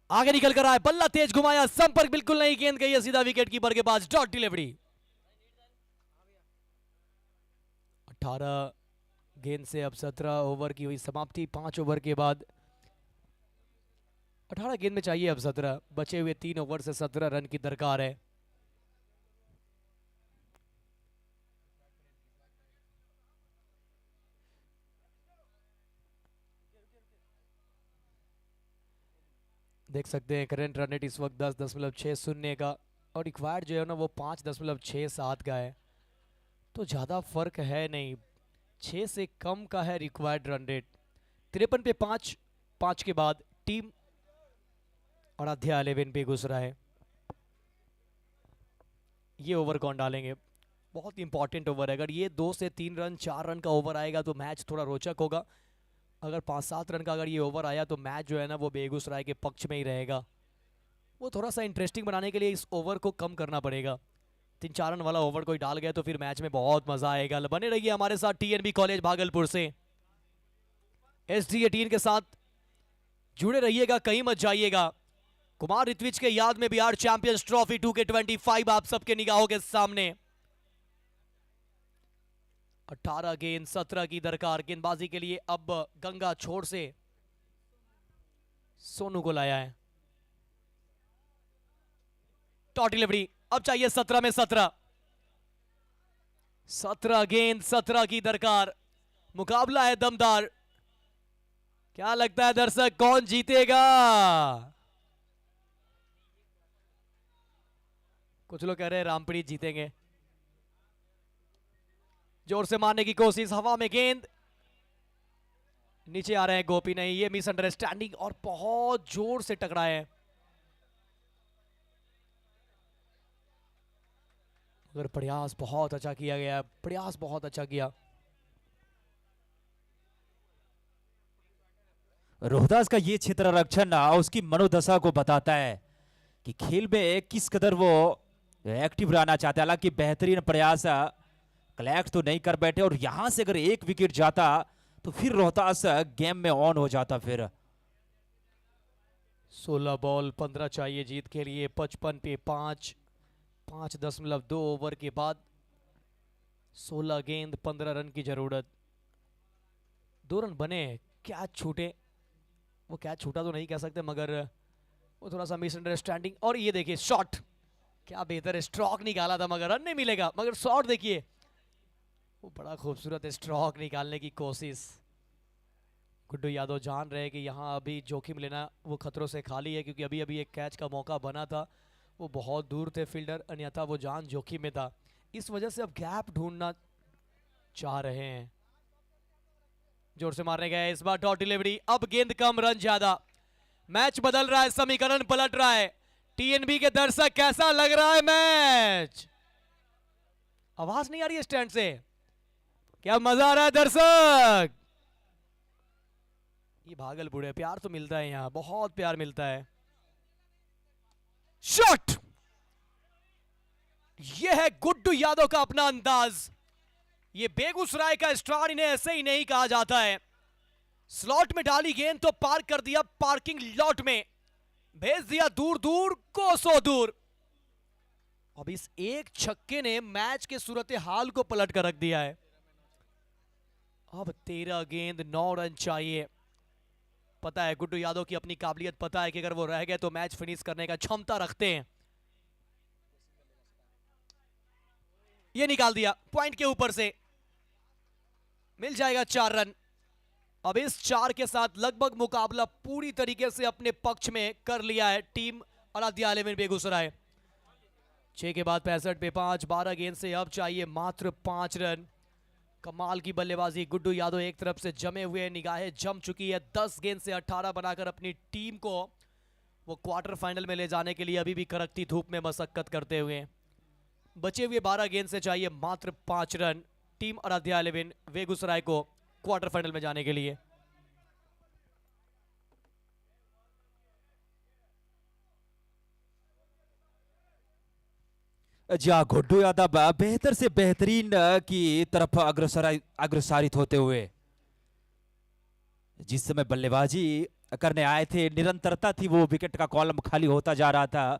आगे निकल कर आए, बल्ला तेज घुमाया, संपर्क बिल्कुल नहीं, गेंद गई है सीधा विकेट कीपर के पास, डॉट डिलीवरी। 18 गेंद से अब 17 ओवर की हुई समाप्ति। 5 ओवर के बाद 18 गेंद में चाहिए अब 17, बचे हुए 3 ओवर से 17 रन की दरकार है। देख सकते हैं करंट रन रेट इस वक्त 10.60 का, और रिक्वायर्ड जो है ना वो 5.67 का है, तो ज़्यादा फर्क है नहीं, 6 से कम का है रिक्वायर्ड रन रेट। 53 पे 5, 5 के बाद टीम आराध्या 11 पे घुस रहा है। ये ओवर कौन डालेंगे? बहुत इंपॉर्टेंट ओवर है। अगर ये 2 से 3 रन 4 रन का ओवर आएगा तो मैच थोड़ा रोचक होगा। अगर 5-7 रन का अगर ये ओवर आया तो मैच जो है ना वो बेगूसराय के पक्ष में ही रहेगा। वो थोड़ा सा इंटरेस्टिंग बनाने के लिए इस ओवर को कम करना पड़ेगा। 3-4 रन वाला ओवर कोई डाल गया तो फिर मैच में बहुत मजा आएगा। बने रहिए हमारे साथ टीएनबी कॉलेज भागलपुर से, SD18 के साथ जुड़े रहिएगा, कहीं मत जाइएगा। कुमार ऋत्विज के याद में बिहार चैंपियंस ट्रॉफी 2K25 आप सबके निगाहों के सामने। 18 गेंद 17 की दरकार। गेंदबाजी के लिए अब गंगा छोर से सोनू को लाया है। टॉट डिलीवरी, अब चाहिए 17 में 17। 17 गेंद 17 की दरकार। मुकाबला है दमदार। क्या लगता है दर्शक, कौन जीतेगा? कुछ लोग कह रहे हैं रामप्रीत जीतेंगे। जोर से मारने की कोशिश, हवा में गेंद, नीचे आ रहे हैं गोपी, नहीं, ये मिसअंडरस्टैंडिंग, और बहुत जोर से टकराए हैं। मगर प्रयास बहुत अच्छा किया गया, प्रयास बहुत अच्छा किया। रोहतास का ये क्षेत्र आरक्षण उसकी मनोदशा को बताता है कि खेल में किस कदर वो एक्टिव रहना चाहते हैं। हालांकि बेहतरीन प्रयास कलेक्ट तो नहीं कर बैठे, और यहां से अगर एक विकेट जाता तो फिर रोहतास गेम में ऑन हो जाता। फिर 16 बॉल 15 चाहिए जीत के लिए। 55 पे 5, 5.2 ओवर के बाद 16 गेंद 15 रन की जरूरत। 2 रन बने, कैच छूटे, वो कैच छूटा तो नहीं कह सकते, मगर वो थोड़ा सा मिसअंडरस्टैंडिंग। और ये देखिए शॉट, क्या बेहतर स्ट्रोक निकाला था, मगर रन नहीं मिलेगा। मगर शॉट देखिए, वो बड़ा खूबसूरत स्ट्रोक निकालने की कोशिश। गुड्डू यादव जान रहे हैं कि यहाँ अभी जोखिम लेना वो खतरों से खाली है, क्योंकि अभी अभी एक कैच का मौका बना था, वो बहुत दूर थे फील्डर, अन्यथा वो जान जोखिम में था। इस वजह से अब गैप ढूंढना चाह रहे हैं। जोर से मारने गए, इस बार डॉट डिलीवरी, अब गेंद कम रन ज्यादा। मैच बदल रहा है, समीकरण पलट रहा है। टीएनबी के दर्शक, कैसा लग रहा है मैच? आवाज नहीं आ रही है स्टैंड से, क्या मजा आ रहा है दर्शक? ये भागलपुर है, प्यार तो मिलता है यहां, बहुत प्यार मिलता है। शॉट, ये है गुड्डू यादव का अपना अंदाज। ये बेगूसराय का स्टार, इन्हें ऐसे ही नहीं कहा जाता है। स्लॉट में डाली गेंद तो पार कर दिया पार्किंग लॉट में, भेज दिया दूर दूर, कोसों दूर। अब इस एक छक्के ने मैच के सूरत हाल को पलट कर रख दिया है। अब 13 गेंद 9 रन चाहिए। पता है गुड्डू यादव की अपनी काबिलियत, पता है कि अगर वो रह गए तो मैच फिनिश करने का क्षमता रखते हैं। ये निकाल दिया पॉइंट के ऊपर से, मिल जाएगा 4 रन। अब इस 4 के साथ लगभग मुकाबला पूरी तरीके से अपने पक्ष में कर लिया है टीम आराध्या 11 बेगूसराय। 6 के बाद 65 पे 5, 12 गेंद से अब चाहिए मात्र 5 रन। कमाल की बल्लेबाजी, गुड्डू यादव एक तरफ से जमे हुए, निगाहें जम चुकी है। 10 गेंद से 18 बनाकर अपनी टीम को वो क्वार्टर फाइनल में ले जाने के लिए अभी भी कड़कती धूप में मशक्कत करते हुए। बचे हुए 12 गेंद से चाहिए मात्र 5 रन टीम आराध्या 11 बेगूसराय को क्वार्टर फाइनल में जाने के लिए। जी हाँ, गुड्डू यादव बेहतर से बेहतरीन की तरफ अग्रसारित होते हुए जिस समय बल्लेबाजी करने आए थे, निरंतरता थी, वो विकेट का कॉलम खाली होता जा रहा था,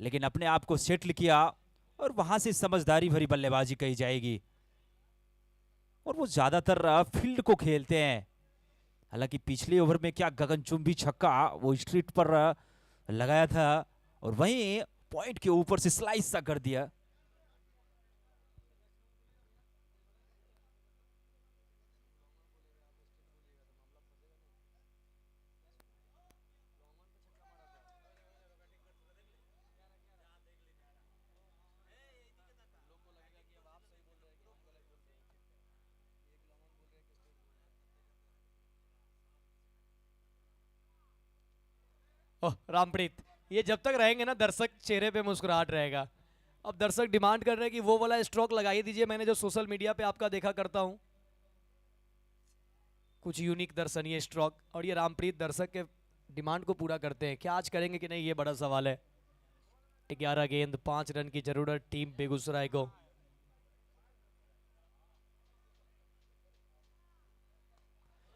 लेकिन अपने आप को सेटल किया और वहां से समझदारी भरी बल्लेबाजी कही जाएगी। और वो ज्यादातर फील्ड को खेलते हैं। हालांकि पिछले ओवर में क्या गगनचुंबी छक्का वो स्ट्रीट पर लगाया था और वहीं पॉइंट के ऊपर से स्लाइस सा कर दिया। ओह रामप्रीत, ये जब तक रहेंगे ना दर्शक चेहरे पे मुस्कुराहट रहेगा। अब दर्शक डिमांड कर रहे हैं कि वो वाला स्ट्रोक लगाई दीजिए, मैंने जो सोशल मीडिया पे आपका देखा करता हूं, कुछ यूनिक दर्शनीय स्ट्रोक। और ये रामप्रीत दर्शक के डिमांड को पूरा करते हैं। क्या आज करेंगे कि नहीं, ये बड़ा सवाल है। 11 गेंद 5 रन की जरूरत टीम बेगूसराय को।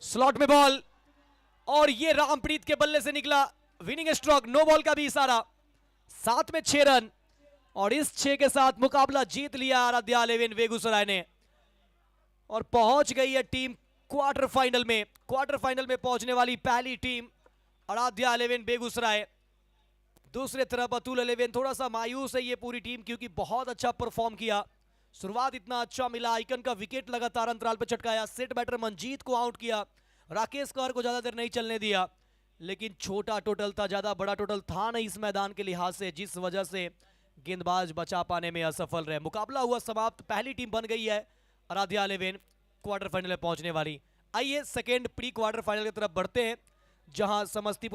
स्लॉट में बॉल और ये रामप्रीत के बल्ले से निकला विनिंग स्ट्रोक। नो बॉल का भी इशारा। 7 में 6 रन और इस 6 के साथ मुकाबला जीत लिया आराध्या 11 बेगूसराय ने और पहुंच गई है टीम क्वार्टर फाइनल में। क्वार्टर फाइनल में पहुंचने वाली पहली टीम आराध्या 11 बेगूसराय। दूसरी तरफ अतुल 11 थोड़ा सा मायूस है ये पूरी टीम, क्योंकि बहुत अच्छा परफॉर्म किया। शुरुआत इतना अच्छा मिला, आइकन का विकेट लगातार अंतराल पर चटकाया, सेट बैटर मंजीत को आउट किया, राकेश कर को ज्यादा देर नहीं चलने दिया, लेकिन छोटा टोटल था, ज्यादा बड़ा टोटल था नहीं इस मैदान के लिहाज से, जिस वजह से गेंदबाज बचा पाने में असफल रहे। मुकाबला हुआ समाप्त। पहली टीम बन गई है आराध्या 11 क्वार्टर फाइनल में पहुंचने वाली। आइए सेकेंड प्री क्वार्टर फाइनल की तरफ बढ़ते हैं, जहां समस्तीपुर